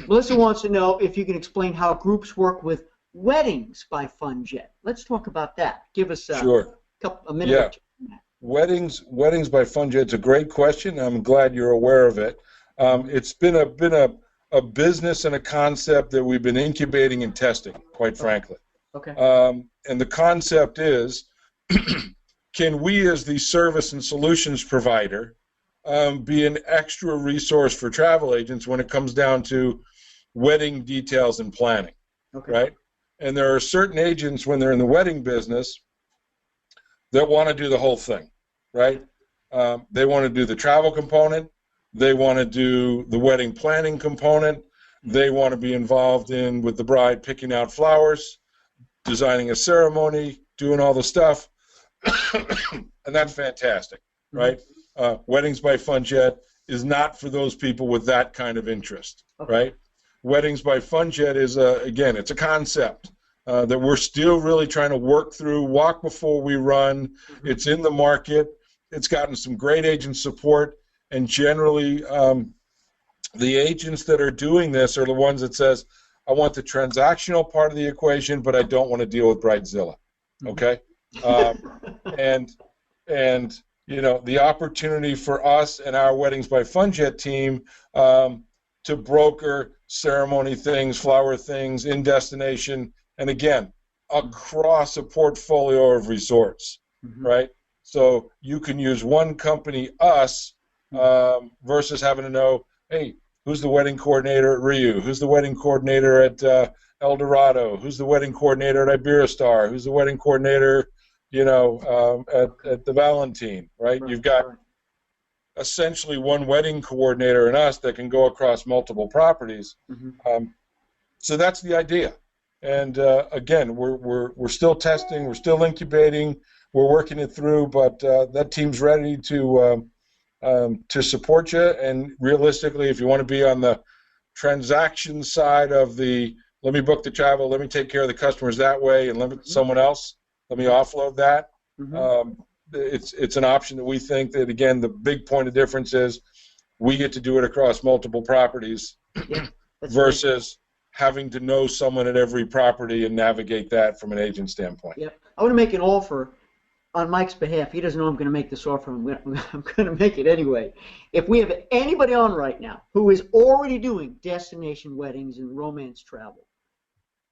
Melissa wants to know if you can explain how groups work with Weddings by FunJet. Let's talk about that. Give us a minute or two. Weddings by FunJet. It's a great question. I'm glad you're aware of it. It's been a business and a concept that we've been incubating and testing, quite frankly. Okay. And the concept is, can we as the service and solutions provider be an extra resource for travel agents when it comes down to wedding details and planning, right? And there are certain agents when they're in the wedding business that want to do the whole thing, right? They want to do the travel component. They want to do the wedding planning component. They want to be involved with the bride picking out flowers, designing a ceremony, doing all the stuff. And that's fantastic, right? Weddings by FunJet is not for those people with that kind of interest, right? Weddings by FunJet is, again, it's a concept that we're still really trying to work through, walk before we run. It's in the market. It's gotten some great agent support. And generally, the agents that are doing this are the ones that says, I want the transactional part of the equation, but I don't want to deal with Bridezilla, okay? And the opportunity for us and our Weddings by FunJet team to broker ceremony things, flower things, in destination, and again, across a portfolio of resorts, right? So you can use one company, us, versus having to know, hey, who's the wedding coordinator at Riu? Who's the wedding coordinator at El Dorado? Who's the wedding coordinator at Iberostar? Who's the wedding coordinator, at the Valentine, right? You've got essentially one wedding coordinator in us that can go across multiple properties. So that's the idea. And again, we're still testing, we're still incubating, we're working it through, but that team's ready to support you. And realistically, if you want to be on the transaction side of the, let me book the let me take care of the customers that way, and let someone else, let me offload that. it's an option that we think that, again, the big point of difference is we get to do it across multiple properties versus having to know someone at every property and navigate that from an agent standpoint. Yep. I want to make an offer on Mike's behalf. He doesn't know I'm going to make this offer. I'm going to make it anyway. If we have anybody on right now who is already doing destination weddings and romance travel,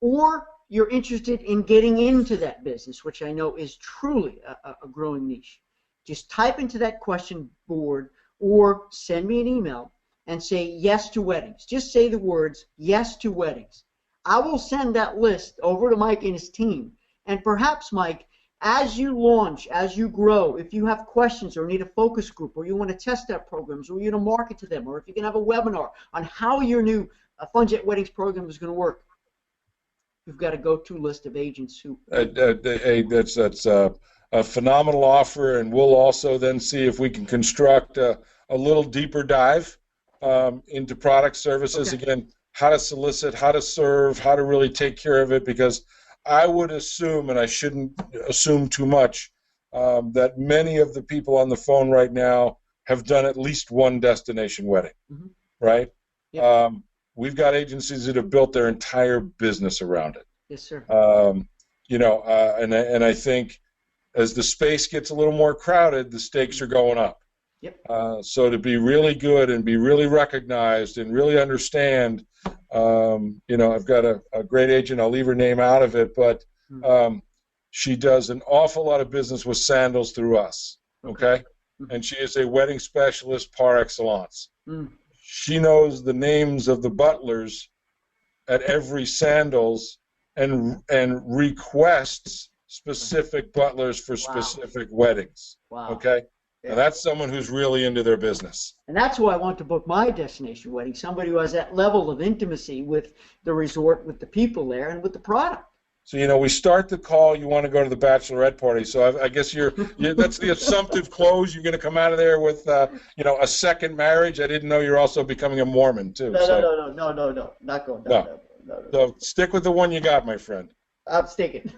or you're interested in getting into that business, which I know is truly a growing niche, just type into that question board or send me an email and say yes to weddings. Just say the words yes to weddings. I will send that list over to Mike and his team. And perhaps, Mike, as you launch, as you grow, if you have questions or need a focus group, or you want to test out programs, or you want to market to them, or if you can have a webinar on how your new FunJet Weddings program is going to work, you've got a go-to list of agents who... Hey, that's a phenomenal offer, and we'll also then see if we can construct a little deeper dive into product services. Okay. Again, how to solicit, how to serve, how to really take care of it, because I would assume, and I shouldn't assume too much, that many of the people on the phone right now have done at least one destination wedding, right? Yep. We've got agencies that have built their entire business around it. Yes, sir. And I think as the space gets a little more crowded, the stakes are going up. Yep. So to be really good and be really recognized and really understand, I've got a great agent. I'll leave her name out of it, but she does an awful lot of business with sandals through us. Okay, and she is a wedding specialist par excellence. She knows the names of the butlers at every sandals and requests specific butlers for specific weddings. Wow. Okay. Yeah. And that's someone who's really into their business. And that's who I want to book my destination wedding, somebody who has that level of intimacy with the resort, with the people there, and with the product. So, we start the call, you want to go to the bachelorette party. So I guess that's the assumptive close. You're going to come out of there with, a second marriage. I didn't know you're also becoming a Mormon, too. No, not going down. No. So stick with the one you got, my friend. I'm sticking.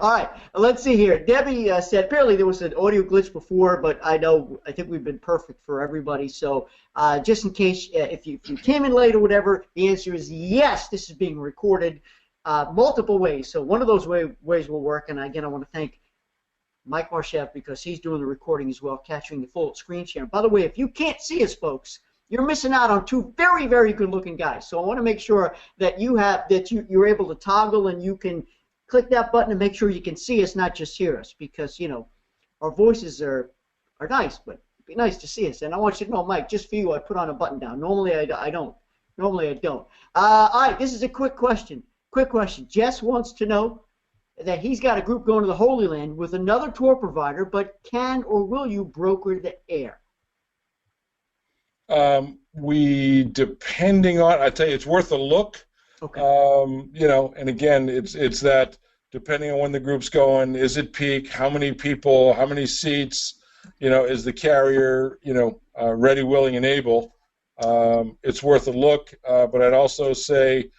All right, let's see here. Debbie said apparently there was an audio glitch before, but I think we've been perfect for everybody. So just in case, if you came in late or whatever, the answer is yes, this is being recorded multiple ways. So one of those ways will work. And again, I want to thank Mike Marshev because he's doing the recording as well, capturing the full screen share. By the way, if you can't see us, folks, you're missing out on two very, very good-looking guys. So I want to make sure that you're able to toggle and you can click that button and make sure you can see us, not just hear us, because our voices are nice, but it'd be nice to see us. And I want you to know, Mike, just for you, I put on a button down. Normally I don't. All right, this is a quick question. Jess wants to know that he's got a group going to the Holy Land with another tour provider, but can or will you broker the air? Depending on, I tell you, it's worth a look. Okay. And again, it's that depending on when the group's going, is it peak? How many people? How many seats? Is the carrier, ready, willing, and able? It's worth a look. But I'd also say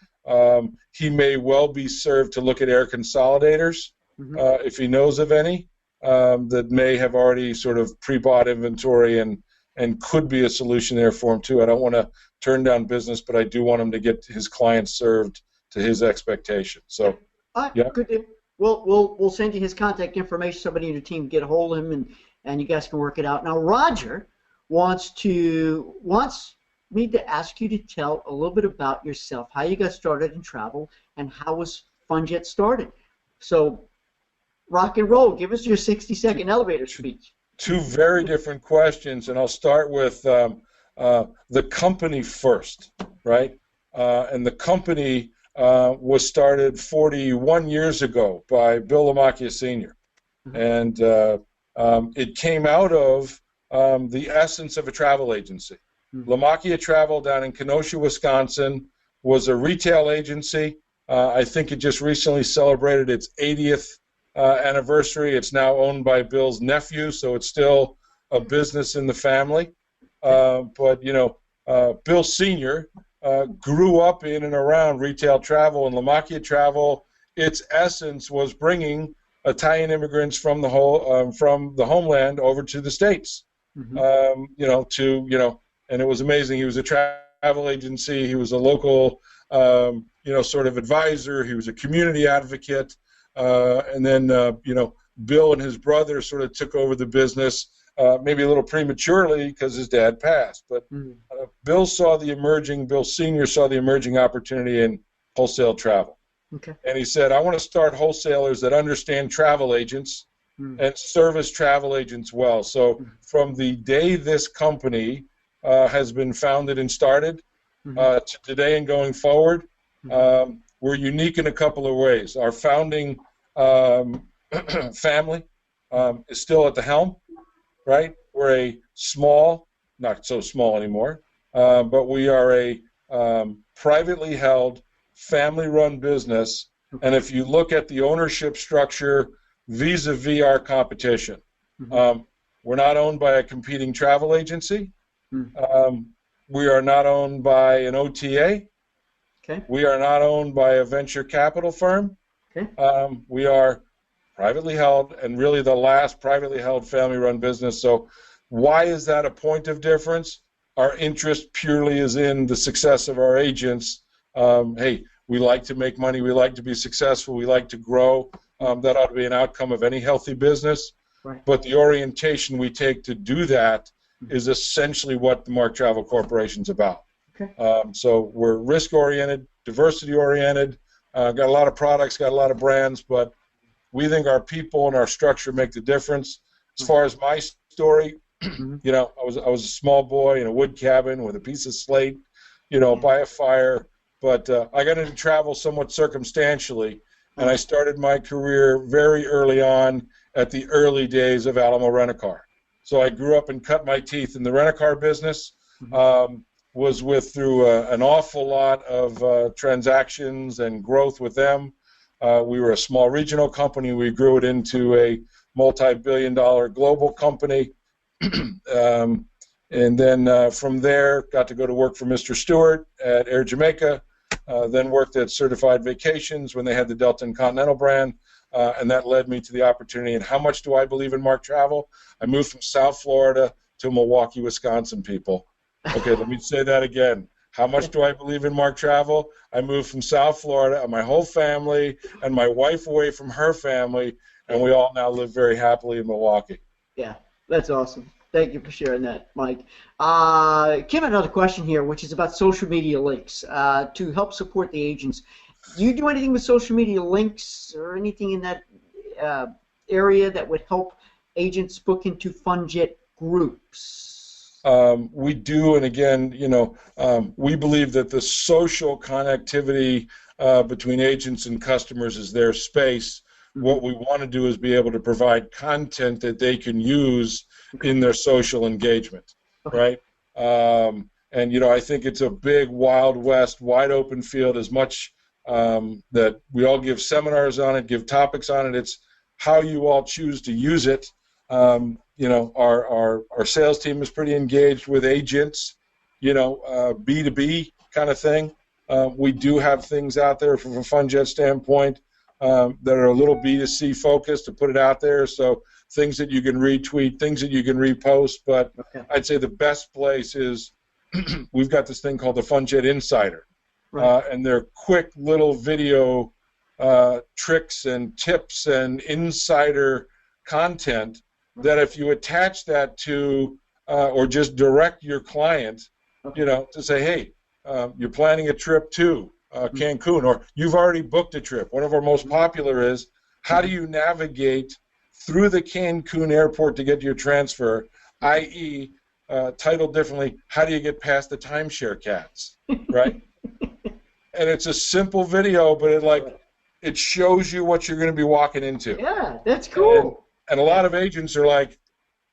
he may well be served to look at air consolidators if he knows of any that may have already sort of pre-bought inventory and could be a solution there for him too. I don't want to turn down business, but I do want him to get his clients served to his expectation. So, good deal. We'll send you his contact information. Somebody in your team get a hold of him, and you guys can work it out. Now, Roger wants me to ask you to tell a little bit about yourself, how you got started in travel, and how was FunJet started. So, rock and roll. Give us your 60-second elevator speech. Two very different questions, and I'll start with the company first, right? And the company was started 41 years ago by Bill Lamacchia Sr. And it came out of the essence of a travel agency. Lamacchia Travel down in Kenosha, Wisconsin, was a retail agency. I think it just recently celebrated its 80th anniversary. It's now owned by Bill's nephew, so it's still a business in the family. But Bill Sr. Grew up in and around retail travel, and Lamacchia Travel, its essence was bringing Italian immigrants from from the homeland over to the States. Mm-hmm. And it was amazing. He was a travel agency. He was a local, sort of advisor. He was a community advocate. And then, Bill and his brother sort of took over the business, maybe a little prematurely because his dad passed. But Bill Sr. saw the emerging opportunity in wholesale travel. Okay. And he said, I want to start wholesalers that understand travel agents and service travel agents well. So from the day this company has been founded and started to today and going forward, we're unique in a couple of ways. Our founding family is still at the helm, right? We're a small, not so small anymore, but we are a privately held, family-run business. And if you look at the ownership structure vis-a-vis our competition, we're not owned by a competing travel agency. We are not owned by an OTA. Okay. We are not owned by a venture capital firm. Okay. We are privately held, and really the last privately held family-run business. So why is that a point of difference? Our interest purely is in the success of our agents. Hey, we like to make money. We like to be successful. We like to grow. That ought to be an outcome of any healthy business. Right. But the orientation we take to do that is essentially what the Mark Travel Corporation is about. Okay. So we're risk-oriented, diversity-oriented, got a lot of products, got a lot of brands, but we think our people and our structure make the difference. As far as my story, I was a small boy in a wood cabin with a piece of slate, by a fire. But I got into travel somewhat circumstantially, and I started my career very early on at the early days of Alamo Rent-A-Car. So I grew up and cut my teeth in the rent-a-car business, was through an awful lot of transactions and growth with them. We were a small regional company. We grew it into a multi-billion-dollar global company. And then from there, got to go to work for Mr. Stewart at Air Jamaica, then worked at Certified Vacations when they had the Delta and Continental brand, and that led me to the opportunity. And how much do I believe in Mark Travel? I moved from South Florida to Milwaukee, Wisconsin, people. Okay, let me say that again. How much do I believe in Mark Travel? I moved from South Florida, and my whole family, and my wife away from her family, and we all now live very happily in Milwaukee. Yeah, that's awesome. Thank you for sharing that, Mike. Kim, another question here, which is about social media links to help support the agents. Do you do anything with social media links or anything in that area that would help agents book into FunJet groups? We do, and again, we believe that the social connectivity between agents and customers is their space. What we want to do is be able to provide content that they can use in their social engagement, right? And I think it's a big, wild west, wide open field. As much that we all give seminars on it, give topics on it. It's how you all choose to use it. Our sales team is pretty engaged with agents, B2B kind of thing. We do have things out there from a FunJet standpoint that are a little B2C focused to put it out there. So things that you can retweet, things that you can repost. But I'd say the best place is we've got this thing called the FunJet Insider. Right. And they're quick little video tricks and tips and insider content that if you attach that to or just direct your client, to say, hey, you're planning a trip to Cancun, or you've already booked a trip. One of our most popular is, how do you navigate through the Cancun airport to get your transfer, i.e., titled differently, how do you get past the timeshare cats, right? And it's a simple video, but it shows you what you're going to be walking into. Yeah, that's cool. And a lot of agents are like,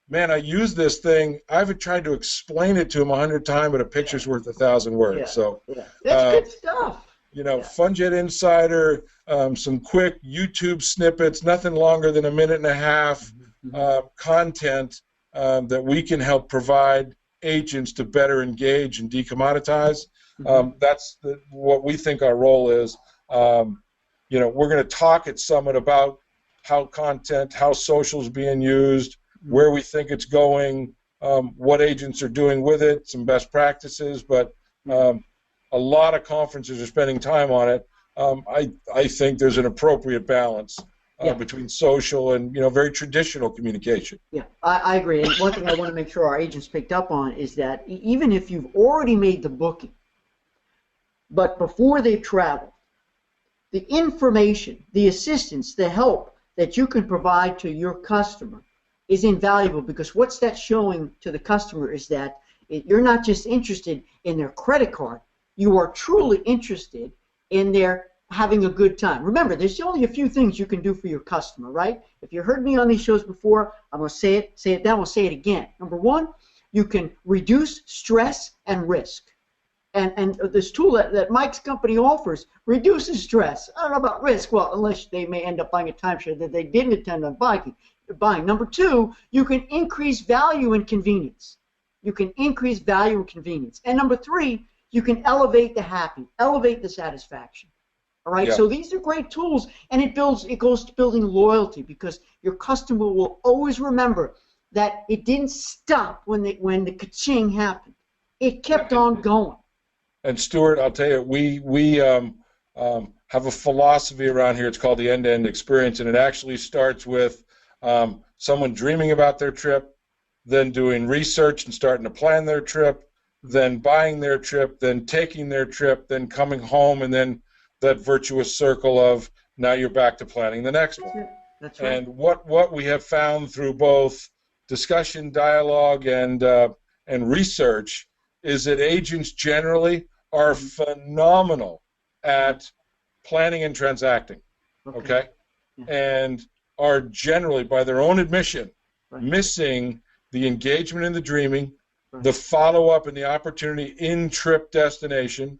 man, I use this thing. I've tried to explain it to them 100 times, but a picture's worth 1,000 words. Yeah. So that's good stuff. FunJet Insider, some quick YouTube snippets, nothing longer than a minute and a half content that we can help provide agents to better engage and decommoditize. That's what we think our role is. We're going to talk at Summit about how social's being used, where we think it's going, what agents are doing with it, some best practices, but a lot of conferences are spending time on it. I think there's an appropriate balance between social and very traditional communication. Yeah, I agree. And one thing I want to make sure our agents picked up on is that even if you've already made the booking, but before they've traveled, the information, the assistance, the help that you can provide to your customer is invaluable, because what's that showing to the customer is that you're not just interested in their credit card, you are truly interested in their having a good time. Remember, there's only a few things you can do for your customer, right? If you heard me on these shows before, I'm going to say it then, I'm going to say it again. Number one, you can reduce stress and risk. And this tool that Mike's company offers reduces stress. I don't know about risk, well, unless they may end up buying a timeshare that they didn't intend on buying. Number two, you can increase value and convenience. You can increase value and convenience. And number three, you can elevate the happy, elevate the satisfaction. All right, so these are great tools, and it goes to building loyalty, because your customer will always remember that it didn't stop when the ka-ching happened. It kept on going. And Stuart, I'll tell you, we have a philosophy around here. It's called the end-to-end experience, and it actually starts with someone dreaming about their trip, then doing research and starting to plan their trip, then buying their trip, then taking their trip, then coming home, and then that virtuous circle of now you're back to planning the next one. That's right. And what we have found through both discussion, dialogue, and research is that agents generally are phenomenal at planning and transacting, okay? And are generally, by their own admission, missing the engagement in the dreaming, the follow-up and the opportunity in trip destination.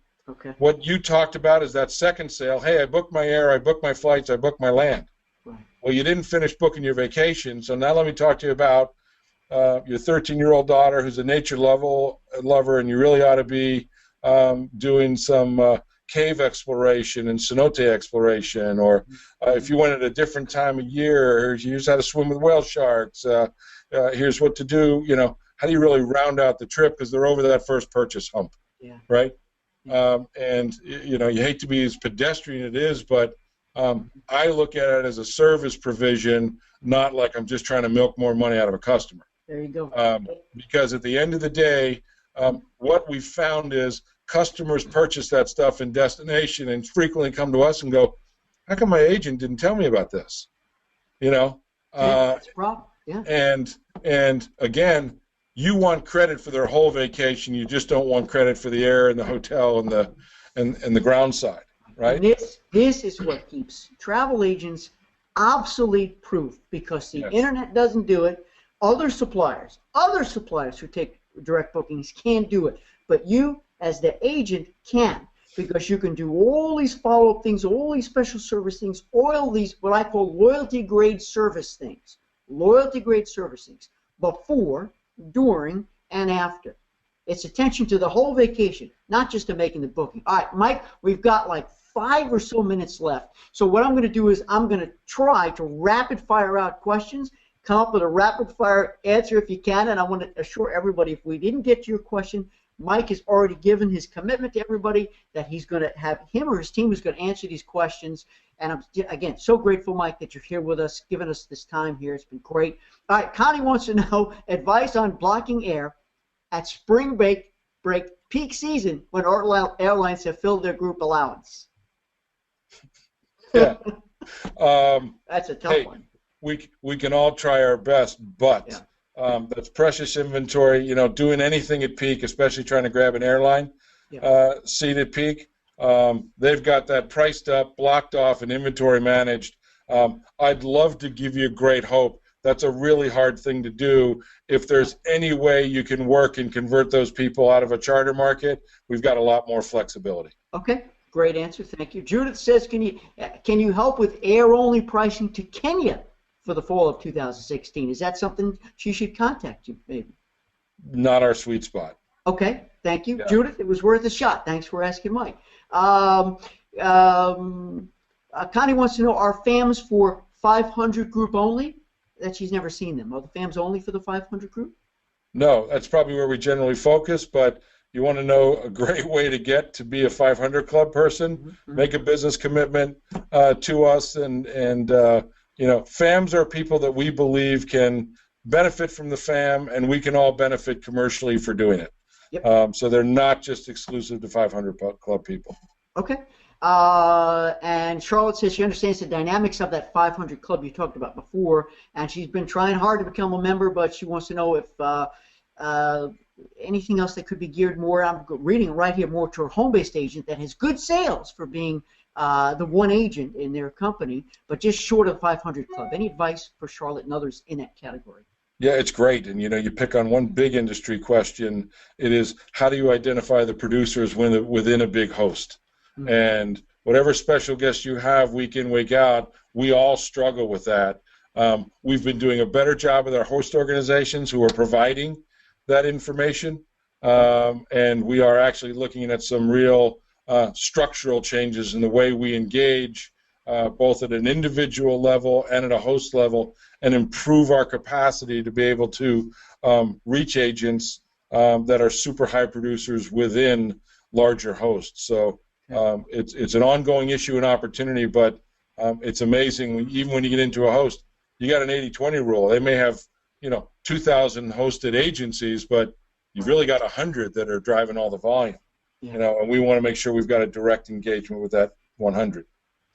What you talked about is that second sale. Hey, I booked my air, I booked my flights, I booked my land. Well, you didn't finish booking your vacation, so now let me talk to you about your 13-year-old daughter who's a nature lover, and you really ought to be doing some cave exploration and cenote exploration, or if you went at a different time of year, here's how to swim with whale sharks, here's what to do, how do you really round out the trip, because they're over that first purchase hump, right? And you hate to be as pedestrian it is, but I look at it as a service provision, not like I'm just trying to milk more money out of a customer. There you go. Because at the end of the day, what we've found is customers purchase that stuff in destination and frequently come to us and go, how come my agent didn't tell me about this? That's a problem. Yeah. And again, you want credit for their whole vacation. You just don't want credit for the air and the hotel and the ground side, right? And this is what keeps travel agents obsolete proof, because the internet doesn't do it. Other suppliers who take direct bookings can't do it, but you as the agent can, because you can do all these follow-up things, all these special service things, all these what I call loyalty grade service things, before, during, and after. It's attention to the whole vacation, not just to making the booking. All right, Mike, we've got like 5 or so minutes left. So what I'm going to do is I'm going to try to rapid fire out questions, come up with a rapid fire answer if you can, and I want to assure everybody if we didn't get to your question, Mike has already given his commitment to everybody that he's going to have him or his team is going to answer these questions. And I'm, again, so grateful, Mike, that you're here with us, giving us this time here. It's been great. All right, Connie wants to know advice on blocking air at spring break peak season when airlines have filled their group allowance. Yeah. That's a tough one. We can all try our best, but that's precious inventory. Doing anything at peak, especially trying to grab an airline seat at peak, they've got that priced up, blocked off, and inventory managed. I'd love to give you great hope. That's a really hard thing to do. If there's any way you can work and convert those people out of a charter market, we've got a lot more flexibility. Okay, great answer. Thank you. Judith says, can you help with air-only pricing to Kenya for the fall of 2016? Is that something she should contact you, maybe? Not our sweet spot. Okay, thank you. Yeah. Judith, it was worth a shot. Thanks for asking Mike. Connie wants to know, are FAMs for 500 group only? That she's never seen them. Are the FAMs only for the 500 group? No, that's probably where we generally focus, but you want to know a great way to get to be a 500 club person, Mm-hmm. make a business commitment to us, and FAMs are people that we believe can benefit from the FAM, and we can all benefit commercially for doing it. Yep. So they're not just exclusive to 500 club people. Okay. And Charlotte says she understands the dynamics of that 500 club you talked about before, and she's been trying hard to become a member, but she wants to know if anything else that could be geared more, I'm reading right here, more to a home-based agent that has good sales for being the one agent in their company, but just short of 500 club. Any advice for Charlotte and others in that category? Yeah, it's great. And, you pick on one big industry question. It is, how do you identify the producers within a big host? Mm-hmm. And whatever special guest you have week in, week out, we all struggle with that. We've been doing a better job with our host organizations who are providing that information. And we are actually looking at some real structural changes in the way we engage both at an individual level and at a host level, and improve our capacity to be able to reach agents that are super high producers within larger hosts. So it's an ongoing issue and opportunity, but it's amazing. Even when you get into a host, you got an 80-20 rule. They may have 2,000 hosted agencies, but you've really got 100 that are driving all the volume. Yeah. And we want to make sure we've got a direct engagement with that 100.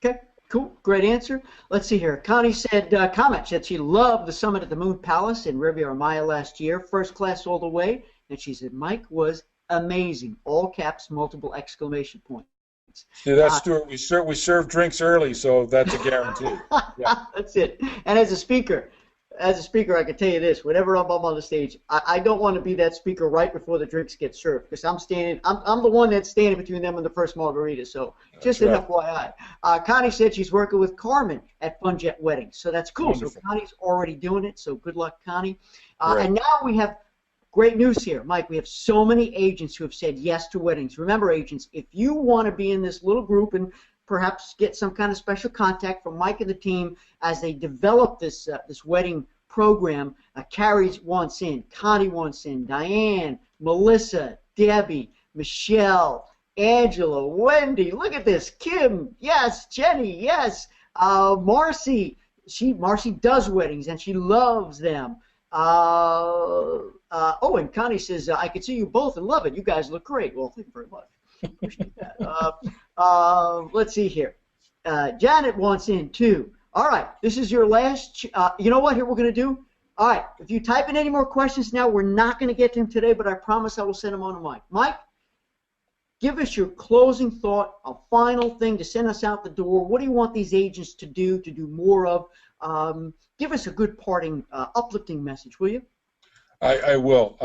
Okay. Cool. Great answer. Let's see here. Connie said, comment that she loved the summit at the Moon Palace in Riviera Maya last year, first class all the way, and she said Mike was amazing. All caps, multiple exclamation points. See, that's Stuart. We serve drinks early, so that's a guarantee. Yeah. That's it. And as a speaker, I can tell you this: whenever I'm up on the stage, I don't want to be that speaker right before the drinks get served, because I'm the one that's standing between them and the first margarita. So just an FYI. Connie said she's working with Carmen at Funjet Weddings, so that's cool. Wonderful. So Connie's already doing it. So good luck, Connie. And now we have great news here, Mike. We have so many agents who have said yes to weddings. Remember, agents, if you want to be in this little group and perhaps get some kind of special contact from Mike and the team as they develop this wedding program, Carrie wants in, Connie wants in, Diane, Melissa, Debbie, Michelle, Angela, Wendy, look at this, Kim, yes, Jenny, yes, Marcy, Marcy does weddings and she loves them. And Connie says, I could see you both and love it. You guys look great. Well, thank you very much. Appreciate that. Let's see here. Janet wants in too. All right, this is your last. You know what? Here we're going to do. All right, if you type in any more questions now, we're not going to get to them today, but I promise I will send them on to Mike. Mike, give us your closing thought, a final thing to send us out the door. What do you want these agents to do more of? Give us a good parting, uplifting message, will you? I will.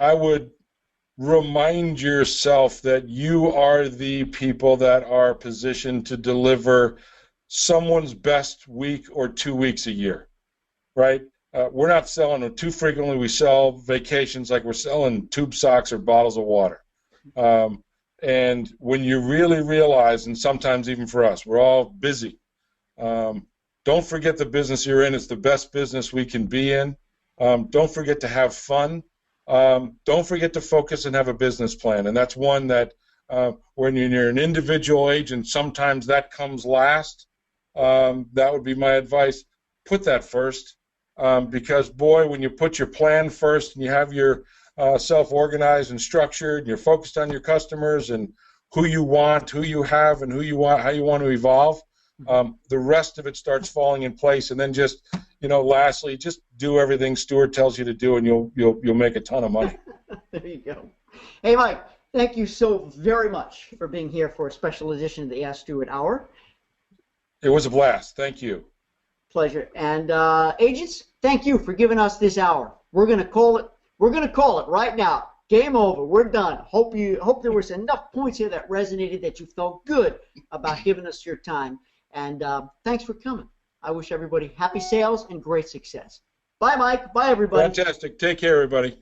I would remind yourself that you are the people that are positioned to deliver someone's best week or 2 weeks a year, right? We're not selling them too frequently. We sell vacations like we're selling tube socks or bottles of water. And when you really realize, and sometimes even for us, we're all busy, don't forget the business you're in. It's the best business we can be in. Don't forget to have fun. Don't forget to focus and have a business plan. And that's one that when you're an individual agent, sometimes that comes last. That would be my advice. Put that first, because, boy, when you put your plan first and you have your self-organized and structured, and you're focused on your customers and who you want, who you have, and who you want, how you want to evolve, the rest of it starts falling in place. And then just, lastly, just do everything Stuart tells you to do, and you'll make a ton of money. There you go. Hey, Mike, thank you so very much for being here for a special edition of the Ask Stuart Hour. It was a blast. Thank you. Pleasure. And agents, thank you for giving us this hour. We're going to call it. We're going to call it right now. Game over. We're done. Hope there was enough points here that resonated, that you felt good about giving us your time. And thanks for coming. I wish everybody happy sales and great success. Bye, Mike. Bye, everybody. Fantastic. Take care, everybody.